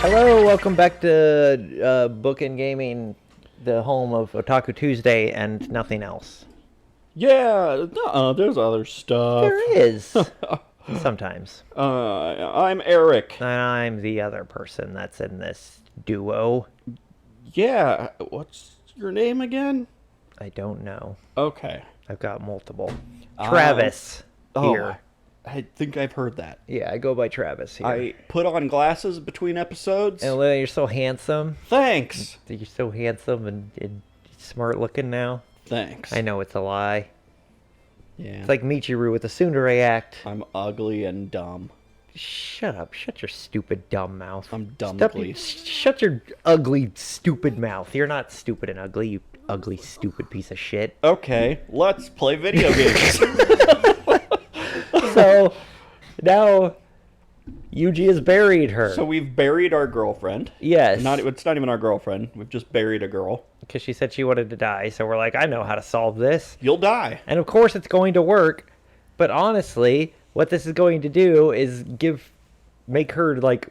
Hello, welcome back to Bookend Gaming, the home of Otaku Tuesday and nothing else. Yeah, there's other stuff. There is. Sometimes. I'm Eric. And I'm the other person that's in this duo. Yeah, what's your name again? I don't know. Okay. I've got multiple. Travis here. I think I've heard that. Yeah, I go by Travis here. I put on glasses between episodes. And Lily, you're so handsome. Thanks. You're so handsome and smart looking now. Thanks. I know it's a lie. Yeah. It's like Michiru with the Tsundere act. I'm ugly and dumb. Shut up. Shut your stupid dumb mouth. I'm dumbly. Shut your ugly, stupid mouth. You're not stupid and ugly, you ugly, stupid piece of shit. Okay, let's play video games. So, now, Yuuji has buried her. So we've buried our girlfriend. Yes. It's not even our girlfriend. We've just buried a girl. Because she said she wanted to die, so we're like, I know how to solve this. You'll die. And of course it's going to work, but honestly, what this is going to do is make her, like,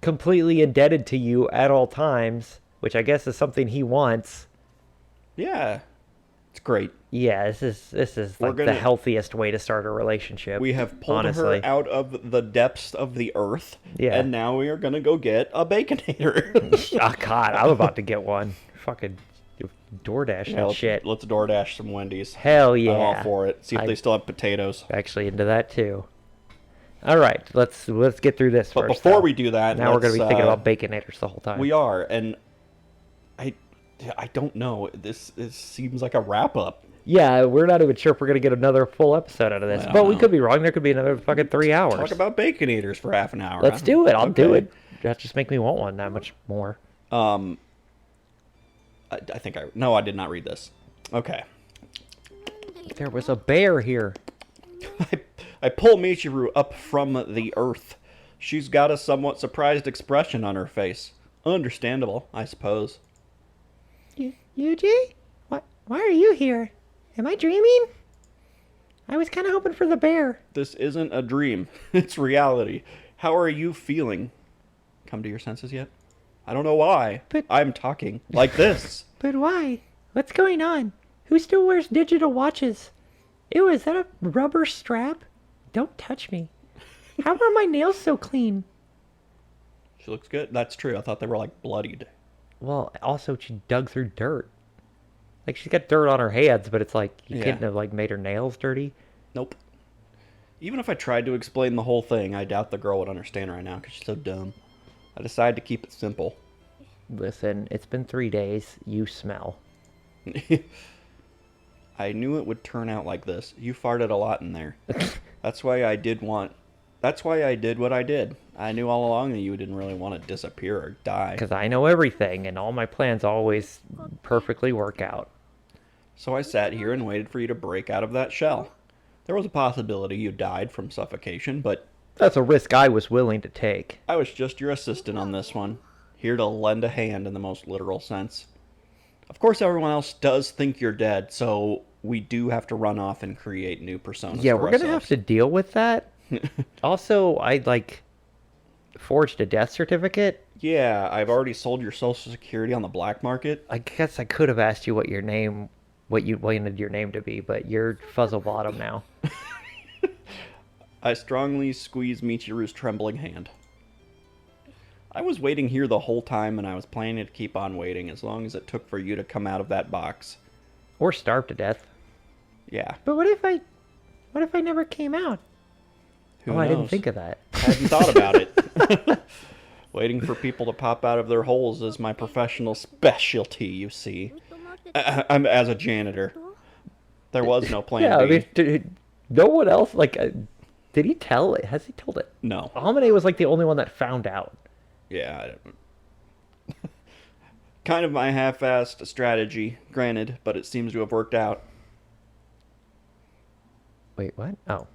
completely indebted to you at all times, which I guess is something he wants. Yeah. It's great. Yeah, this is like the healthiest way to start a relationship. We have pulled honestly. her out of the depths of the earth, yeah. And now we are gonna go get a Baconator. Oh God, I'm about to get one. Fucking DoorDash that shit. Let's DoorDash some Wendy's. Hell yeah! I'm all for it. See if they still have potatoes. Actually, into that too. All right, let's get through this But first. before we do that, now we're gonna be thinking about Baconators the whole time. We are, and I don't know. This seems like a wrap up. Yeah, we're not even sure if we're going to get another full episode out of this. But we could be wrong. There could be another fucking 3 hours. Talk about Baconators for half an hour. Let's do it. I'll do it. That just make me want one that much more. I think No, I did not read this. Okay. There was a bear here. I pull Michiru up from the earth. She's got a somewhat surprised expression on her face. Understandable, I suppose. Yuuji? Why are you here? Am I dreaming? I was kind of hoping for the bear. This isn't a dream. It's reality. How are you feeling? Come to your senses yet? I don't know why. But I'm talking like this. But why? What's going on? Who still wears digital watches? Ew, is that a rubber strap? Don't touch me. How are my nails so clean? She looks good. That's true. I thought they were like bloodied. Well, also she dug through dirt. Like, she's got dirt on her hands, but it's like, you couldn't have, like, made her nails dirty? Nope. Even if I tried to explain the whole thing, I doubt the girl would understand right now, because she's so dumb. I decided to keep it simple. Listen, it's been 3 days. You smell. I knew it would turn out like this. You farted a lot in there. That's why I did what I did. I knew all along that you didn't really want to disappear or die. Because I know everything, and all my plans always perfectly work out. So I sat here and waited for you to break out of that shell. There was a possibility you died from suffocation, but... That's a risk I was willing to take. I was just your assistant on this one. Here to lend a hand in the most literal sense. Of course, everyone else does think you're dead, so we do have to run off and create new personas. Yeah, we're going to have to deal with that. Also, I, forged a death certificate. Yeah, I've already sold your social security on the black market. I guess I could have asked you what you wanted your name to be, but you're Fuzzlebottom now. I strongly squeeze Michiru's trembling hand. I was waiting here the whole time, and I was planning to keep on waiting as long as it took for you to come out of that box. Or starve to death. Yeah. But what if I never came out? Who knows? I didn't think of that. I hadn't thought about it. Waiting for people to pop out of their holes is my professional specialty, you see. I'm as a janitor. There was no plan Yeah, B. I mean, no one else, did he tell it? Has he told it? No. Amine was, the only one that found out. Yeah. Kind of my half-assed strategy, granted, but it seems to have worked out. Wait, what? Oh.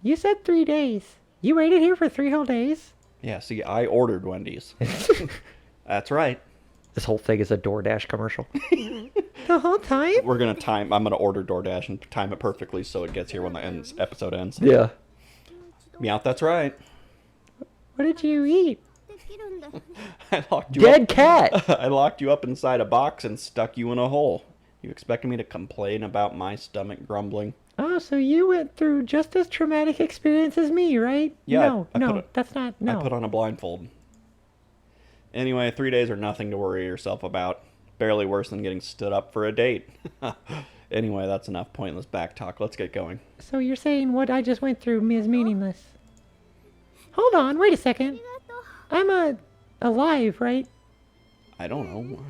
You said 3 days. You waited here for 3 whole days? Yeah, see, I ordered Wendy's. That's right. This whole thing is a DoorDash commercial. The whole time? I'm gonna order DoorDash and time it perfectly so it gets here when the episode ends. Yeah. Yeah, that's right. What did you eat? I locked you Dead up. cat! I locked you up inside a box and stuck you in a hole. You expecting me to complain about my stomach grumbling? Oh, so you went through just as traumatic experience as me, right? Yeah, That's not, no. I put on a blindfold. Anyway, 3 days are nothing to worry yourself about. Barely worse than getting stood up for a date. Anyway, that's enough pointless back talk. Let's get going. So you're saying what I just went through is meaningless? Hold on, wait a second. I'm alive, right? I don't know.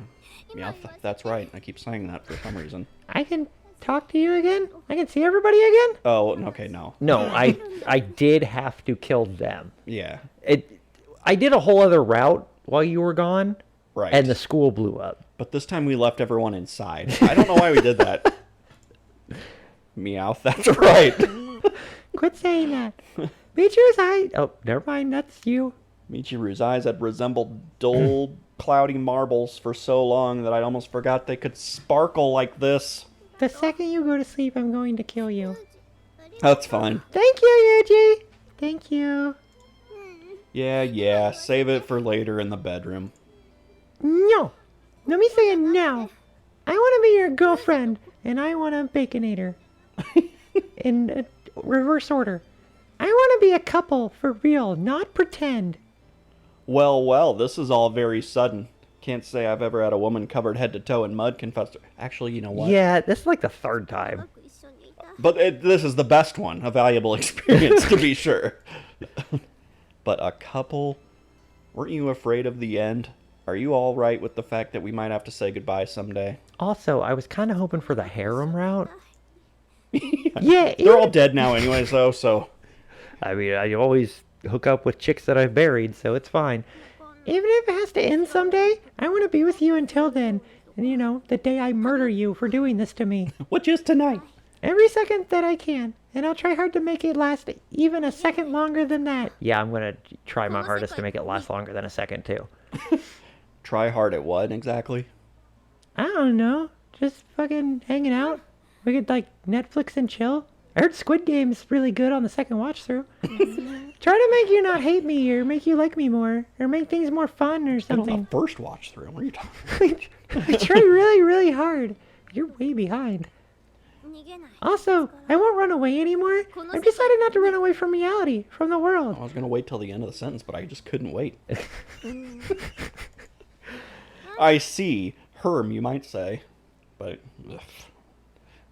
Yeah, that's right. I keep saying that for some reason. I can talk to you again? I can see everybody again? Oh, okay, no. No, I did have to kill them. Yeah. I did a whole other route while you were gone. Right. And the school blew up. But this time we left everyone inside. I don't know why we did that. Meowth, that's right. Quit saying that. Michiru's eyes. Oh, never mind. That's you. Michiru's eyes had resembled dull, cloudy marbles for so long that I almost forgot they could sparkle like this. The second you go to sleep, I'm going to kill you. That's fine. Thank you, Yuuji. Thank you. Yeah. Save it for later in the bedroom. No. Let me say it now. I want to be your girlfriend, and I want a baconator. In reverse order. I want to be a couple for real, not pretend. Well, this is all very sudden. Can't say I've ever had a woman covered head to toe in mud confess. Actually, you know what? Yeah, this is like the third time. But this is the best one. A valuable experience, to be sure. But a couple? Weren't you afraid of the end? Are you all right with the fact that we might have to say goodbye someday? Also, I was kind of hoping for the harem route. Yeah, They're all dead now anyway, so... I mean, I always hook up with chicks that I've buried, so it's fine. Even if it has to end someday, I want to be with you until then. And you know, the day I murder you for doing this to me. Which is tonight. Every second that I can. And I'll try hard to make it last even a second longer than that. Yeah, I'm going to try my hardest to make it last longer than a second, too. Try hard at what, exactly? I don't know. Just fucking hanging out. We could, like, Netflix and chill. I heard Squid Game's really good on the second watch through. Try to make you not hate me or make you like me more or make things more fun or something. On the first watch through. What are you talking about? I try really, really hard. You're way behind. Also, I won't run away anymore. I've decided not to run away from reality, from the world. I was going to wait till the end of the sentence, but I just couldn't wait. I see. Herm, you might say. But... ugh.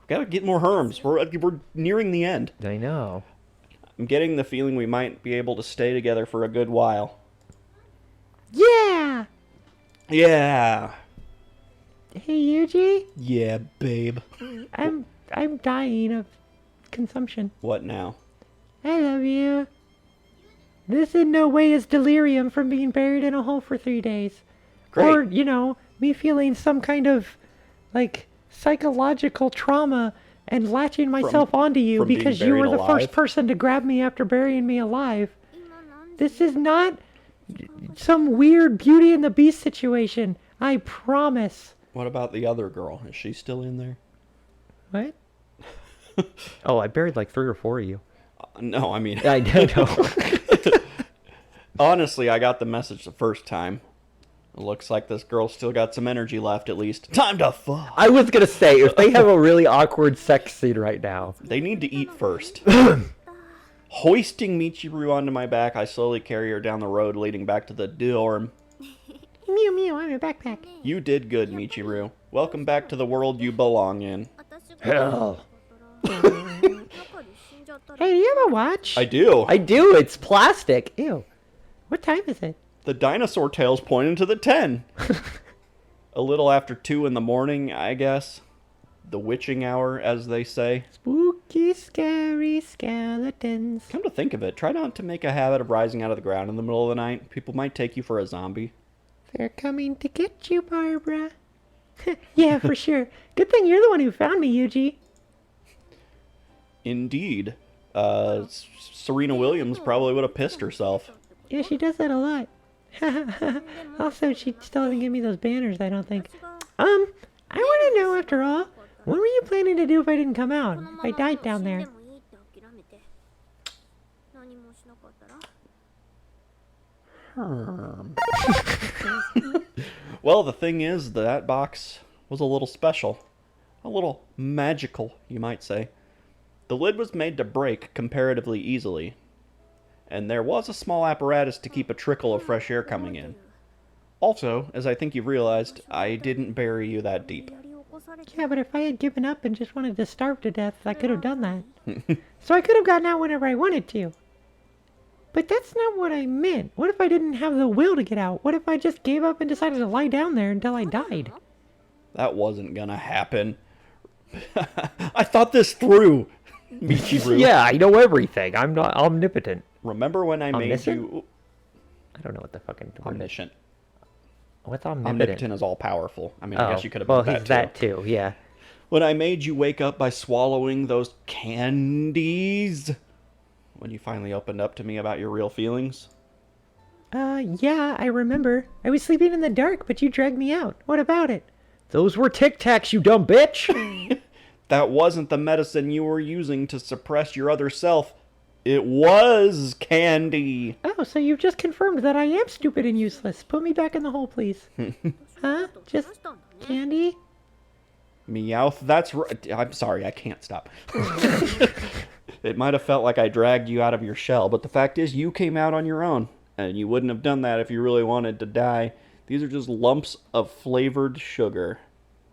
We've got to get more Herms. We're nearing the end. I know. I'm getting the feeling we might be able to stay together for a good while. Yeah! Yeah! Hey, Yuuji? Yeah, babe. I'm dying of consumption. What now? I love you. This in no way is delirium from being buried in a hole for 3 days. Great. Or, you know, me feeling some kind of, like, psychological trauma and latching myself onto you from being because you were buried the alive? first person to grab me after burying me alive. This is not some weird Beauty and the Beast situation. I promise. What about the other girl? Is she still in there? What? Oh, I buried like 3 or 4 of you. No, I mean... I don't know. Honestly, I got the message the first time. It looks like this girl's still got some energy left, at least. Time to fuck! I was gonna say, if they have a really awkward sex scene right now... They need to eat first. Hoisting Michiru onto my back, I slowly carry her down the road leading back to the dorm. Mew mew, I'm a backpack. You did good, Michiru. Welcome back to the world you belong in. Hell. Hey, do you have a watch? I do. I do, it's plastic. Ew. What time is it? The dinosaur tail's pointing to the 10. A little after 2 in the morning, I guess. The witching hour, as they say. Spooky, scary skeletons. Come to think of it, try not to make a habit of rising out of the ground in the middle of the night. People might take you for a zombie. They're coming to get you, Barbara. Yeah, for sure. Good thing you're the one who found me, Yuuji. Indeed. Serena Williams probably would have pissed herself. Yeah, she does that a lot. Also, she still hasn't given me those banners, I don't think. I want to know, after all, what were you planning to do if I didn't come out? If I died down there? Well, the thing is, that box was a little special. A little magical, you might say. The lid was made to break comparatively easily, and there was a small apparatus to keep a trickle of fresh air coming in. Also, as I think you've realized, I didn't bury you that deep. Yeah, but if I had given up and just wanted to starve to death, I could have done that. So I could have gotten out whenever I wanted to. But that's not what I meant. What if I didn't have the will to get out? What if I just gave up and decided to lie down there until I died? That wasn't gonna happen. I thought this through, Michiru. Yeah, I know everything. I'm not omnipotent. Remember when I made Omniscient? you... I don't know what the fucking word is. Omniscient. What's omnipotent? Omnipotent is all powerful. I mean, I guess you could have well, put he's that too, yeah. When I made you wake up by swallowing those candies. When you finally opened up to me about your real feelings. Yeah, I remember. I was sleeping in the dark, but you dragged me out. What about it? Those were Tic Tacs, you dumb bitch! That wasn't the medicine you were using to suppress your other self. It was candy. Oh, so you've just confirmed that I am stupid and useless. Put me back in the hole, please. Huh? Just candy? Meowth, that's right. I'm sorry, I can't stop. It might have felt like I dragged you out of your shell, but the fact is you came out on your own. And you wouldn't have done that if you really wanted to die. These are just lumps of flavored sugar.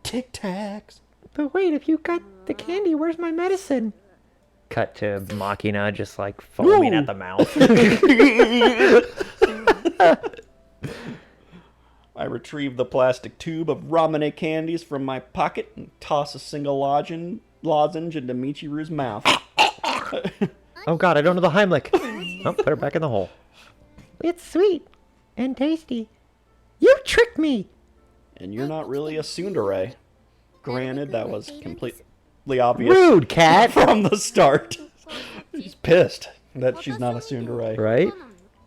Tic Tacs. But wait, if you got the candy, where's my medicine? Cut to Machina just like foaming at the mouth. I retrieve the plastic tube of Ramune candies from my pocket and toss a single lozenge into Michiru's mouth. Oh god, I don't know the Heimlich. Oh, put her back in the hole. It's sweet and tasty. You tricked me! And you're not really a tsundere. Granted, that was completely obvious Rude, cat! from the start. She's pissed that she's not a tsundere. Right?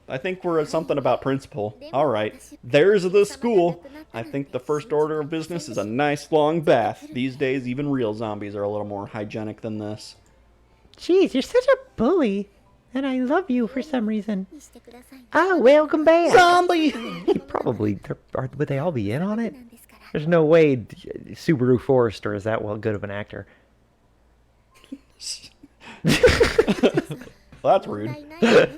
I think we're at something about principle. Alright, there's the school. I think the first order of business is a nice long bath. These days, even real zombies are a little more hygienic than this. Jeez, you're such a bully. And I love you for some reason. Ah, welcome back. Zombie! Probably. Would they all be in on it? There's no way Subaru Forester is that well good of an actor. Well, that's rude.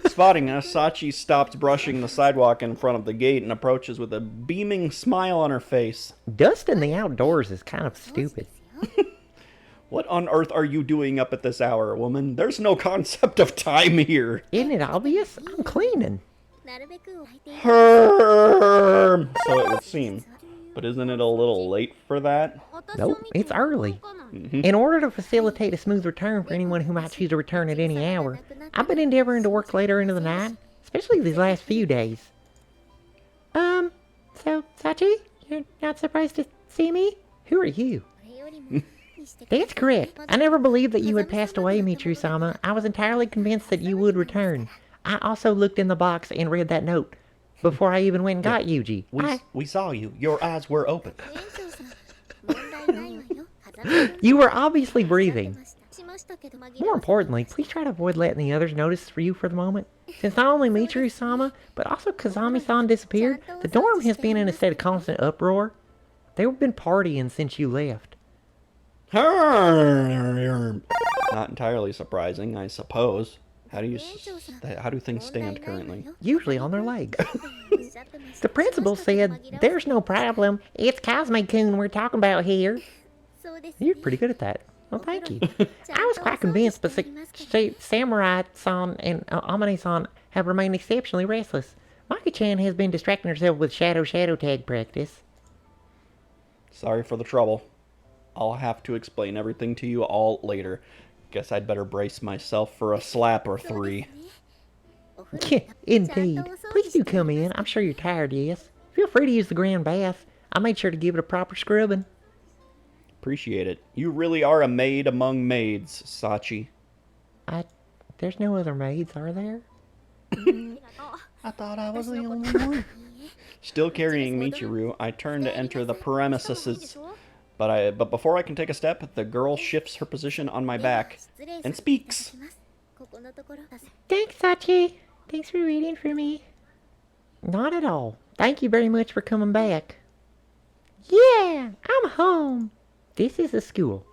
Spotting us, Sachi stops brushing the sidewalk in front of the gate and approaches with a beaming smile on her face. Dust in the outdoors is kind of stupid. What on earth are you doing up at this hour, woman? There's no concept of time here. Isn't it obvious? I'm cleaning. Herm! So it would seem. But isn't it a little late for that? Nope, it's early. In order to facilitate a smooth return for anyone who might choose to return at any hour, I've been endeavoring to work later into the night, especially these last few days. So, Sachi, you're not surprised to see me? Who are you? That's correct. I never believed that you had passed away, Michiru-sama. I was entirely convinced that you would return. I also looked in the box and read that note before I even went and got Yuuji. We saw you. Your eyes were open. You were obviously breathing. More importantly, please try to avoid letting the others notice for you for the moment. Since not only Michiru-sama, but also Kazami-san disappeared, the dorm has been in a state of constant uproar. They've been partying since you left. Not entirely surprising, I suppose. How do things stand currently? Usually on their legs. The principal said, "There's no problem. It's Cosme-kun we're talking about here." You're pretty good at that. Well, thank you. I was quite convinced, but Samurai-san and Amane-san have remained exceptionally restless. Maki-chan has been distracting herself with shadow tag practice. Sorry for the trouble. I'll have to explain everything to you all later. Guess I'd better brace myself for a slap or three. Indeed. Please do come in. I'm sure you're tired, yes. Feel free to use the grand bath. I made sure to give it a proper scrubbing. Appreciate it. You really are a maid among maids, Sachi. There's no other maids, are there? I thought I was the only one. Still carrying Michiru, I turn to enter the premises. But before I can take a step, the girl shifts her position on my back and speaks. Thanks, Sachi. Thanks for reading for me. Not at all. Thank you very much for coming back. Yeah, I'm home. This is the school.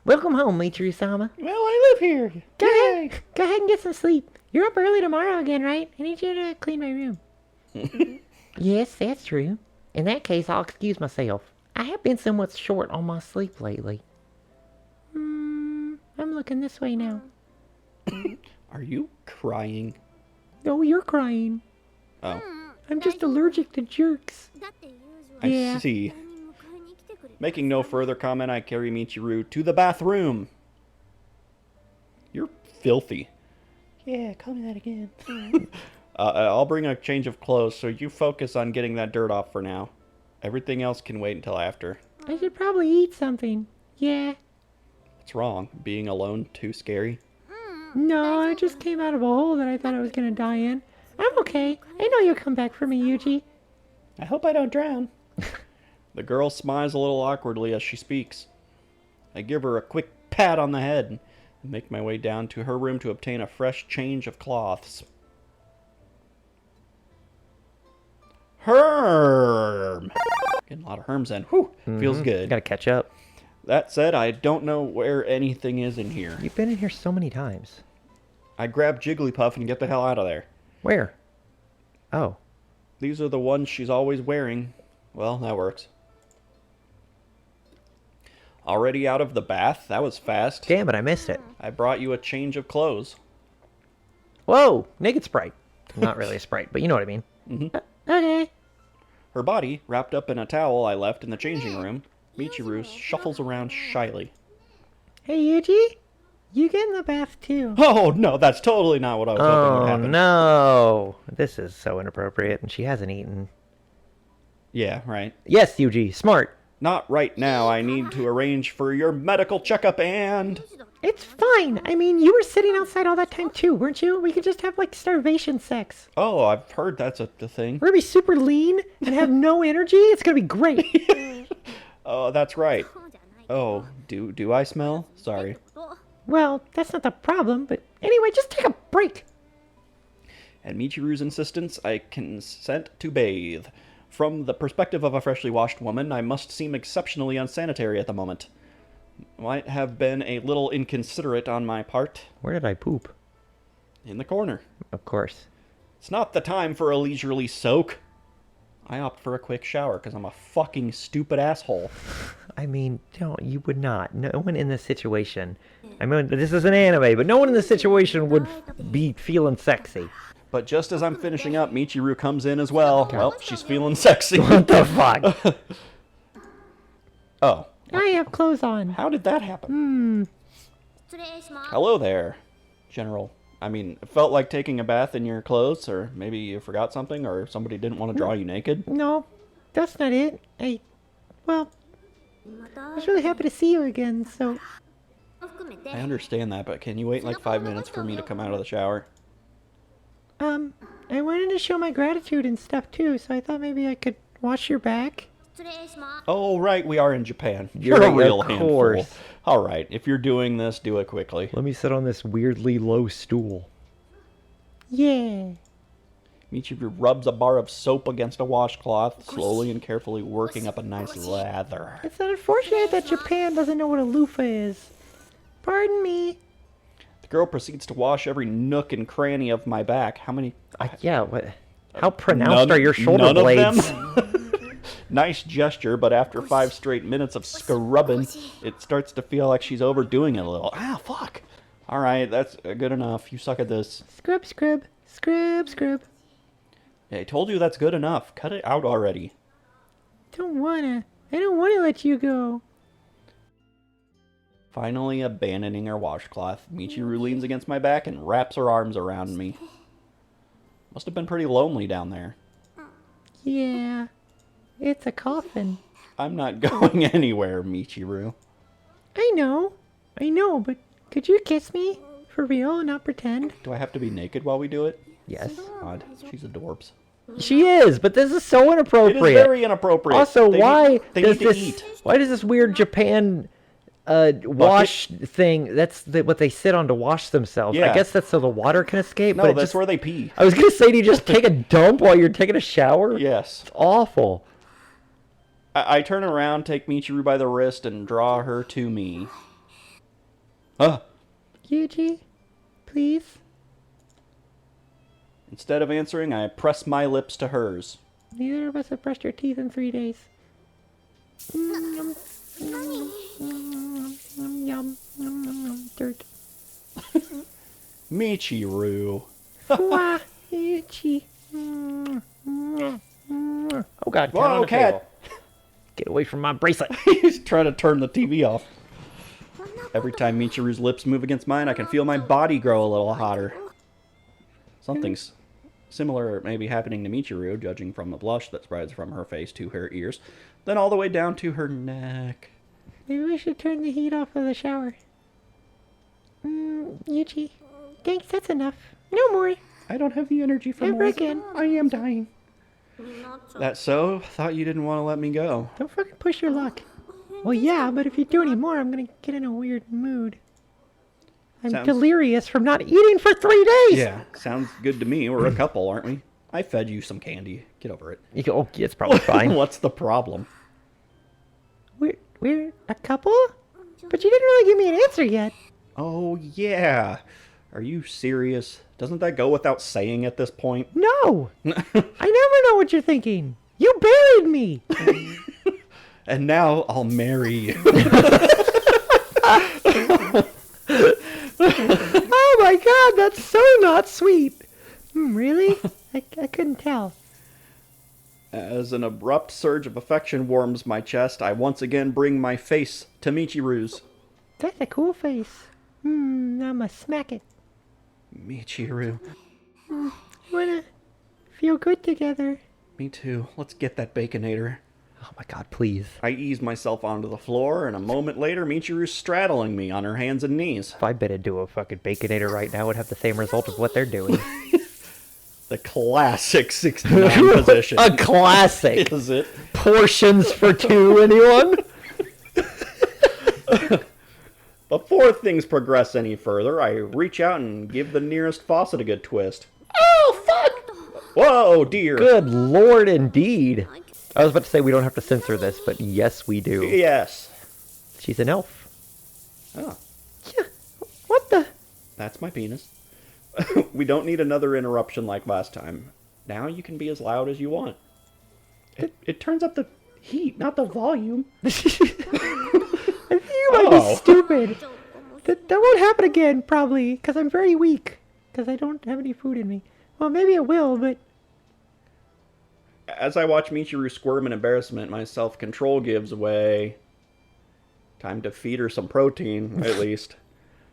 Welcome home, Michiru-sama. Well, I live here. Go ahead and get some sleep. You're up early tomorrow again, right? I need you to clean my room. Yes, that's true. In that case, I'll excuse myself. I have been somewhat short on my sleep lately. I'm looking this way now. Are you crying? Oh, you're crying. Oh, I'm just allergic to jerks. I Yeah. see. Making no further comment, I carry Michiru to the bathroom. You're filthy. Yeah, call me that again. I'll bring a change of clothes, so you focus on getting that dirt off for now. Everything else can wait until after. I should probably eat something. Yeah. What's wrong? Being alone too scary? No, I just came out of a hole that I thought I was gonna die in. I'm okay. I know you'll come back for me, Yuuji. I hope I don't drown. The girl smiles a little awkwardly as she speaks. I give her a quick pat on the head and make my way down to her room to obtain a fresh change of cloths. Herm! Getting a lot of herms in. Whew, feels good. Gotta catch up. That said, I don't know where anything is in here. You've been in here so many times. I grab Jigglypuff and get the hell out of there. Where? Oh. These are the ones she's always wearing. Well, that works. Already out of the bath? That was fast. Damn it, I missed it. I brought you a change of clothes. Whoa! Naked Sprite. Not really a Sprite, but you know what I mean. Okay. Her body, wrapped up in a towel I left in the changing room, Michiru shuffles around shyly. Hey, Yuuji. You get in the bath, too. Oh, no, that's totally not what I was hoping would Oh, happen. no. This is so inappropriate, and she hasn't eaten. Yeah, right. Yes, Yuuji. Smart. Not right now. I need to arrange for your medical checkup and... It's fine. I mean, you were sitting outside all that time, too, weren't you? We could just have, like, starvation sex. Oh, I've heard that's a thing. We're gonna be super lean and have no energy. It's gonna be great. Oh, that's right. Oh, do I smell? Sorry. Well, that's not the problem, but anyway, just take a break. At Michiru's insistence, I consent to bathe. From the perspective of a freshly washed woman, I must seem exceptionally unsanitary at the moment. Might have been a little inconsiderate on my part. Where did I poop? In the corner. Of course. It's not the time for a leisurely soak. I opt for a quick shower because I'm a fucking stupid asshole. I mean, you would not. No one in this situation. I mean, this is an anime, but no one in this situation would be feeling sexy. But just as I'm finishing up, Michiru comes in as well. Well, she's feeling sexy. What the fuck? Oh, I have clothes on. how did that happen? Hello there, General. I mean, it felt like taking a bath in your clothes, or maybe you forgot something, or somebody didn't want to draw you naked. No, that's not it. I was really happy to see you again, so... I understand that, but can you wait like 5 minutes for me to come out of the shower? I wanted to show my gratitude and stuff too, so I thought maybe I could wash your back. Oh, right, we are in Japan. You're You're a right, real of handful. course. All right, if you're doing this, do it quickly. Let me sit on this weirdly low stool. Yeah. Michiru rubs a bar of soap against a washcloth, slowly and carefully working up a nice lather. It's unfortunate that Japan doesn't know what a loofah is. Pardon me. The girl proceeds to wash every nook and cranny of my back. How many? Yeah, what? How pronounced are your shoulder none blades? Of them? Nice gesture, but after 5 straight minutes of scrubbing, it starts to feel like she's overdoing it a little. Ah, fuck. All right, that's good enough. You suck at this. Scrub, scrub. Scrub, scrub. Yeah, I told you that's good enough. Cut it out already. I don't wanna let you go. Finally abandoning her washcloth, Michiru leans against my back and wraps her arms around me. Must have been pretty lonely down there. Yeah. It's a coffin. I'm not going anywhere, Michiru. I know, but could you kiss me? For real, not pretend? Do I have to be naked while we do it? Yes. God, she's adorbs. She is, but this is so It inappropriate. is very inappropriate. Also, They need to eat. why does this weird Japan wash thing. That's what they sit on to wash themselves. Yeah. I guess that's so the water can escape. No, but that's where they pee. I was gonna say, do you just take a dump while you're taking a shower? Yes. It's awful. I turn around, take Michiru by the wrist, and draw her to me. Yuuji, please. Instead of answering, I press my lips to hers. Neither of us have brushed our teeth in 3 days. Yum, dirt. Michiru. Wah, Yuuji. Oh God! Cat Whoa, on the cat. table. Get away from my bracelet. He's trying to turn the TV off. Every time Michiru's lips move against mine, I can feel my body grow a little hotter. Something's similar may be happening to Michiru, judging from the blush that spreads from her face to her ears, then all the way down to her neck. Maybe we should turn the heat off of the shower. Yuuji. Thanks, that's enough. No more. I don't have the energy for Never more. again. I am dying. That's so? Thought you didn't want to let me go. Don't fucking push your luck. Well, yeah, but if you do any more, I'm gonna get in a weird mood. I'm Sounds- delirious from not eating for 3 days. Yeah, sounds good to me. We're a couple, aren't we? I fed you some candy. Get over it. You go, yeah, it's probably fine. What's the problem? We're a couple? But you didn't really give me an answer yet. Oh, yeah. Are you serious? Doesn't that go without saying at this point? No! I never know what you're thinking. You buried me! And now I'll marry you. Oh my god, that's so not sweet. Really? I couldn't tell. As an abrupt surge of affection warms my chest, I once again bring my face to Michiru's. That's a cool face. I'ma smack it. Michiru. Wanna feel good together. Me too. Let's get that Baconator. Oh my God, please. I ease myself onto the floor, and a moment later, Michiru's straddling me on her hands and knees. If I bit into a fucking Baconator right now, it would have the same result of what they're doing. The classic 69 position. A classic. Is it? Portions for two, anyone? Before things progress any further, I reach out and give the nearest faucet a good twist. Oh, fuck! Whoa, dear. Good lord, indeed. I was about to say we don't have to censor this, but yes, we do. Yes. She's an elf. Oh, Yeah. What the? that's my penis. We don't need another interruption like last time. Now you can be as loud as you want. It turns up the heat, not the volume. I think you might Oh. be stupid. That won't happen again, probably, because I'm very weak. Because I don't have any food in me. Well, maybe it will, but... As I watch Michiru squirm in embarrassment, my self-control gives way. Time to feed her some protein, at least.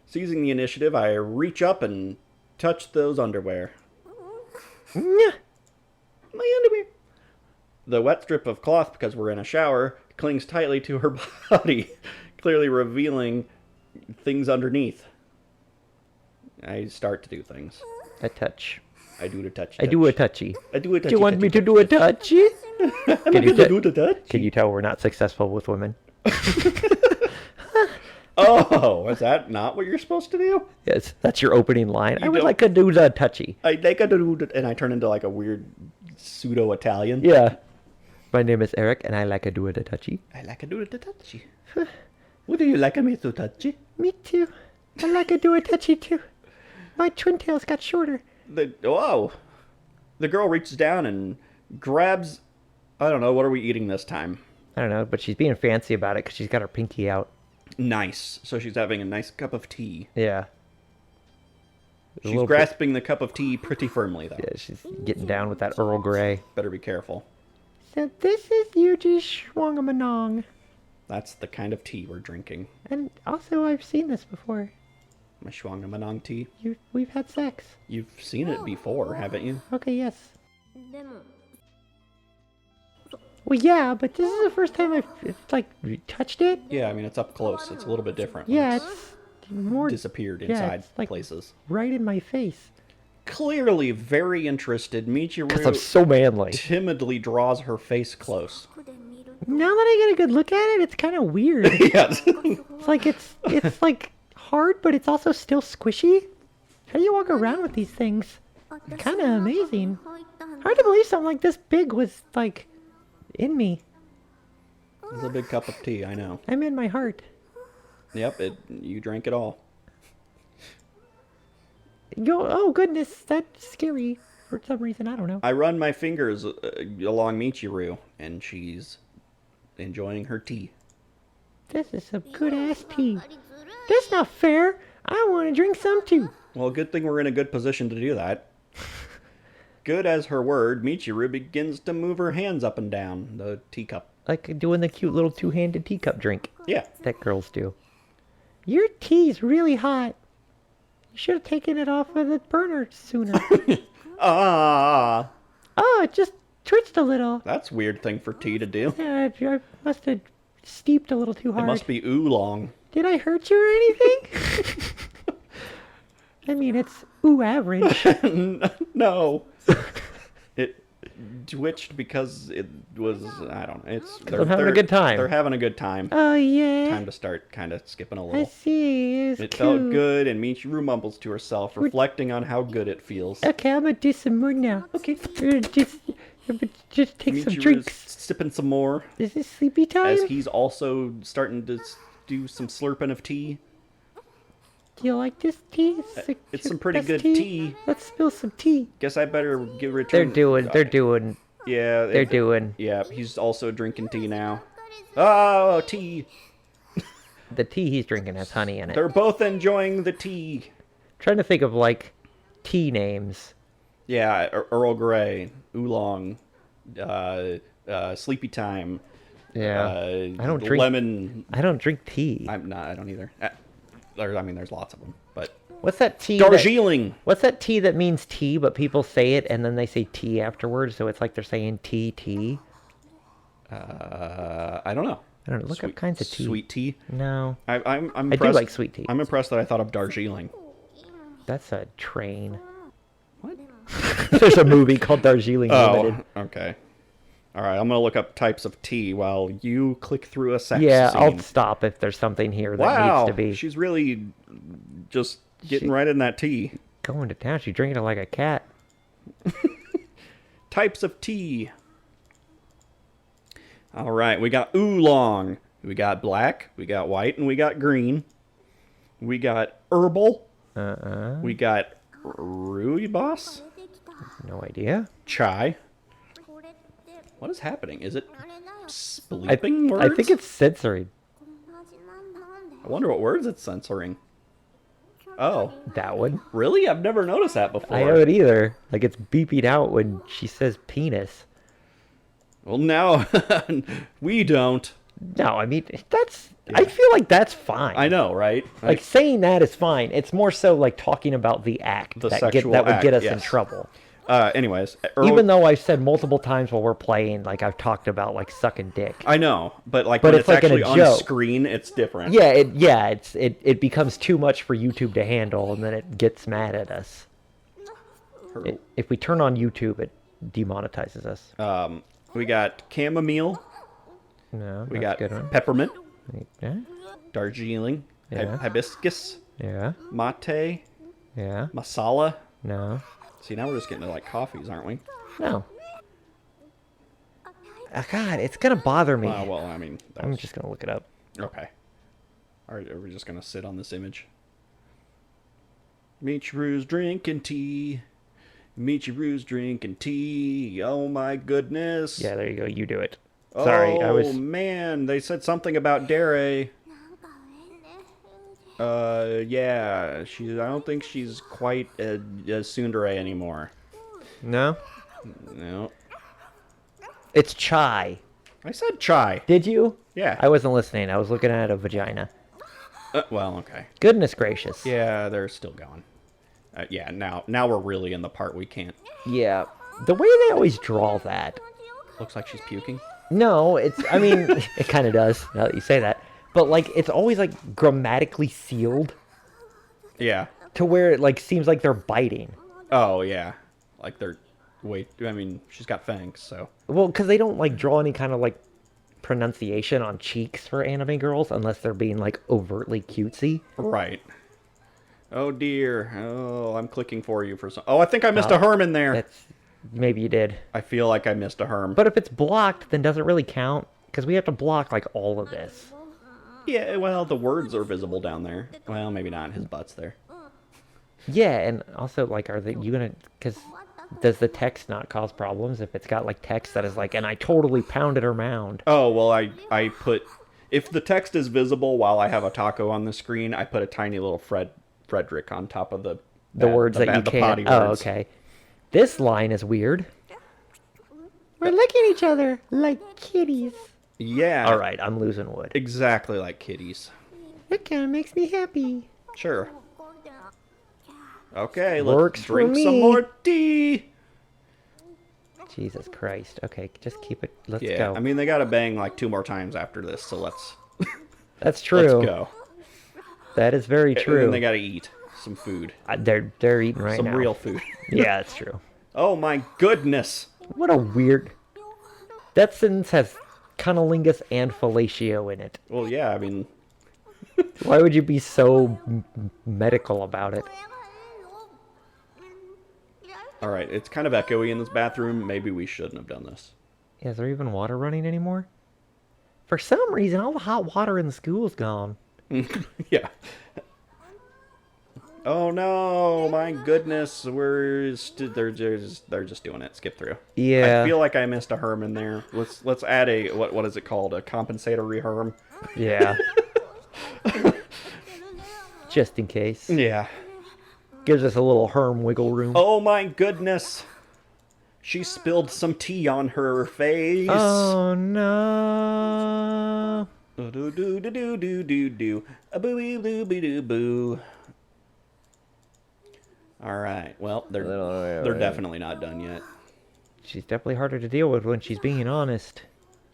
Seizing the initiative, I reach up and touch those underwear. Nyah. My underwear. The wet strip of cloth, because we're in a shower, clings tightly to her body, clearly revealing things underneath. I start to do things. A touch. I do the touch. I do a touchy. I do a touch. Do you want me to do a touchy? Can you, do the touch? can you tell we're not successful with women? Oh, is that not what you're supposed to do? Yes, that's your opening line. I would don't- like to do the touchy. I like a do, and I turn into like a weird pseudo-Italian. Yeah. My name is Eric, and I like to do a touchy. I like a do the touchy. What do you like me to touchy? Me too. I like to do a touchy too. My twin tails got shorter. Whoa! The girl reaches down and grabs. I don't know. What are we eating this time? I don't know, but she's being fancy about it because she's got her pinky out. Nice. So she's having a nice cup of tea. Yeah. A She's little grasping the cup of tea pretty firmly, though. Yeah, she's getting down with that Earl Grey. Better be careful. So this is Yuuji's Schwangamanong. That's the kind of tea we're drinking. And also, I've seen this before. My Schwangamanong tea. We've had sex. You've seen it before, haven't you? Okay, yes. Well, yeah, but this is the first time I've, touched it. Yeah, I mean, it's up close. It's a little bit different. Yeah, It's it's more disappeared yeah, inside it's like- places. right in my face. Clearly very interested, Because I'm Michiru so manly. timidly draws her face close. Now that I get a good look at it, it's kind of weird. Yes. It's like hard, but it's also still squishy. How do you walk around with these things? Kind of amazing. Hard to believe something like this big was like in me. It's a big cup of tea, I know. I'm in my heart. Yep, you drank it all. Oh goodness, that's scary for some reason. I don't know. I run my fingers along Michiru, and she's enjoying her tea. This is some good ass tea. That's not fair. I want to drink some too. Well, good thing we're in a good position to do that. Good as her word, Michiru begins to move her hands up and down the teacup. Like doing the cute little two-handed teacup drink Yeah. that girls do. Your tea's really hot. You should have taken it off of the burner sooner. Ah, Oh, it just twitched a little. that's a weird thing for tea to do. Yeah, I must have steeped a little too It hard. must be oolong. Did I hurt you or anything? I mean, it's average. No. It twitched because it was, I don't know. they're having a good time. They're having a good time. Oh, yeah. Time to start kind of skipping a I little. see. It's It cute. felt good, and Michiru mumbles to herself, reflecting on how good it feels. Okay, I'm gonna do some more now. Okay. Just take some Michiru's drinks. sipping some more, Is it sleepy time? as he's also starting to do some slurping of tea. Do you like this tea? It's your some pretty best good tea. Let's spill some tea. Guess I better give They're return. doing. Yeah, They're doing. Yeah, he's also drinking tea now. Oh, tea! The tea he's drinking has honey in it. They're both enjoying the tea. Trying to think of like tea names. Yeah, Earl Grey, Oolong, Sleepy Time. Yeah. I don't drink- Lemon. I don't drink tea. I don't either. There's lots of them, but What's that tea? Darjeeling. What's that tea that means tea, but people say it and then they say tea afterwards, so it's like they're saying tea. I don't know. I don't know. Look up kinds of tea. Sweet tea. No, I'm I do impressed. like sweet tea. I'm impressed that I thought of Darjeeling. That's a train. What? There's a movie called Darjeeling Limited. Oh, okay. All right, I'm gonna look up types of tea while you click through a sex Yeah, scene. I'll stop if there's something here that Wow, needs to be she's really just getting right in that tea. going to town. She's drinking it like a cat. Types of tea. All right, we got oolong, we got black, we got white, and we got green. We got herbal. We got rooibos, No idea. chai. What is happening? Is it bleeping words? I think it's censoring. I wonder what words it's censoring. Oh, That one. really? I've never noticed that before. I haven't either. Like it's beeping out when she says penis. Well, now we don't. No, I mean that's. I feel like that's fine. I know, right? Like saying that is fine. It's more so like talking about the act The that sexual would get act, us in yes. trouble. Anyways, Even though I've said multiple times while we're playing, like I've talked about like sucking dick. I know, but like But when it's it's like in a actually on joke. screen, it's different. Yeah, it becomes too much for YouTube to handle, and then it gets mad at us. If we turn on YouTube, it demonetizes us. We got chamomile. No, We that's got a good one. peppermint, Yeah, Darjeeling, Yeah. hibiscus, yeah, mate, yeah. masala. No, See, now we're just getting to like coffees, aren't we? no. God, it's gonna bother me. Well, I mean, that I'm was- just gonna look it up. okay. Are we just gonna sit on this image? Michiru's drinking tea. Michiru's drinking tea. Oh my goodness. Yeah, there you go. You do it. Sorry, I was. Oh man, they said something about Dere. Yeah, I don't think she's quite a tsundere anymore. No, No. it's chai. I said chai. Did you? Yeah. I wasn't listening. I was looking at a vagina. Well, okay. Goodness gracious. Yeah, they're still going. Yeah, now we're really in the part we can't. Yeah. The way they always draw that. Looks like she's puking. No, it's. I mean, it kind of does. Now that you say that, but like, it's always like grammatically sealed Yeah. to where it like seems like they're biting. Oh yeah. Like they're. Wait. I mean, she's got fangs, so. Well, because they don't like draw any kind of like pronunciation on cheeks for anime girls unless they're being like overtly cutesy. Right. Oh dear. Oh, I'm clicking for you for some. Oh, I think I missed a herm in there. That's maybe you did. I feel like I missed a herm. But if it's blocked, then does it really count? Because we have to block like all of this. Yeah, well, the words are visible down there. Well, maybe not. His butt's there. Yeah, and also like, are you gonna? Because does the text not cause problems if it's got like text that is like, and I totally pounded her mound? Oh, well, I put... If the text is visible while I have a taco on the screen, I put a tiny little Frederick on top of the words that you the can't. potty Oh, words. okay. This line is weird. We're licking each other like kitties. Yeah. All right, I'm losing wood. Exactly like kitties. That kind of makes me happy. Sure. Okay, Works let's for drink some me. more tea. Jesus Christ. Okay, just keep it. Let's Yeah, go. I mean, they gotta bang like 2 more times after this, so let's That's true. let's go. That is very And true. then they gotta eat some food. They're eating right Some now. real food. Yeah, that's true. Oh my goodness. What a weird. That sentence has cunnilingus and fellatio in it. Well, yeah, I mean, Why would you be so medical about it? alright, it's kind of echoey in this bathroom. Maybe we shouldn't have done this. Yeah, is there even water running anymore? For some reason, all the hot water in the school's gone. Yeah. Oh no, my goodness, they're just doing it. Skip through. Yeah. I feel like I missed a herm in there. Let's add a what is it called? A compensatory herm. Yeah. Just in case. Yeah. Gives us a little herm wiggle room. Oh my goodness. She spilled some tea on her face. Oh no. Do do do do do do do. A booey booby doo boo. All right. Well, they're definitely not done yet. She's definitely harder to deal with when she's being honest.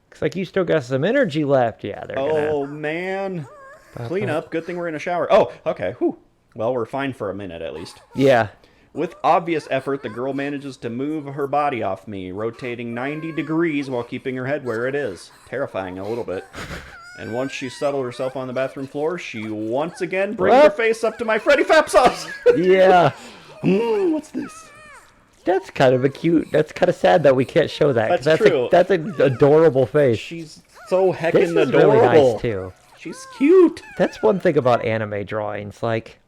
Looks like you still got some energy left. Yeah, they're Oh gonna. man. Clean up. Good thing we're in a shower. Oh, okay. Whew. Well, we're fine for a minute at least. Yeah. With obvious effort, the girl manages to move her body off me, rotating 90 degrees while keeping her head where it is. Terrifying a little bit. And once she settled herself on the bathroom floor, she once again brings her What? face up to my Freddy Fap sauce. Yeah. What's this? That's kind of a cute. That's kind of sad that we can't show that. 'cause That's that's true. That's an adorable face. She's so This heckin' is adorable. really nice too. She's cute. That's one thing about anime drawings. Like,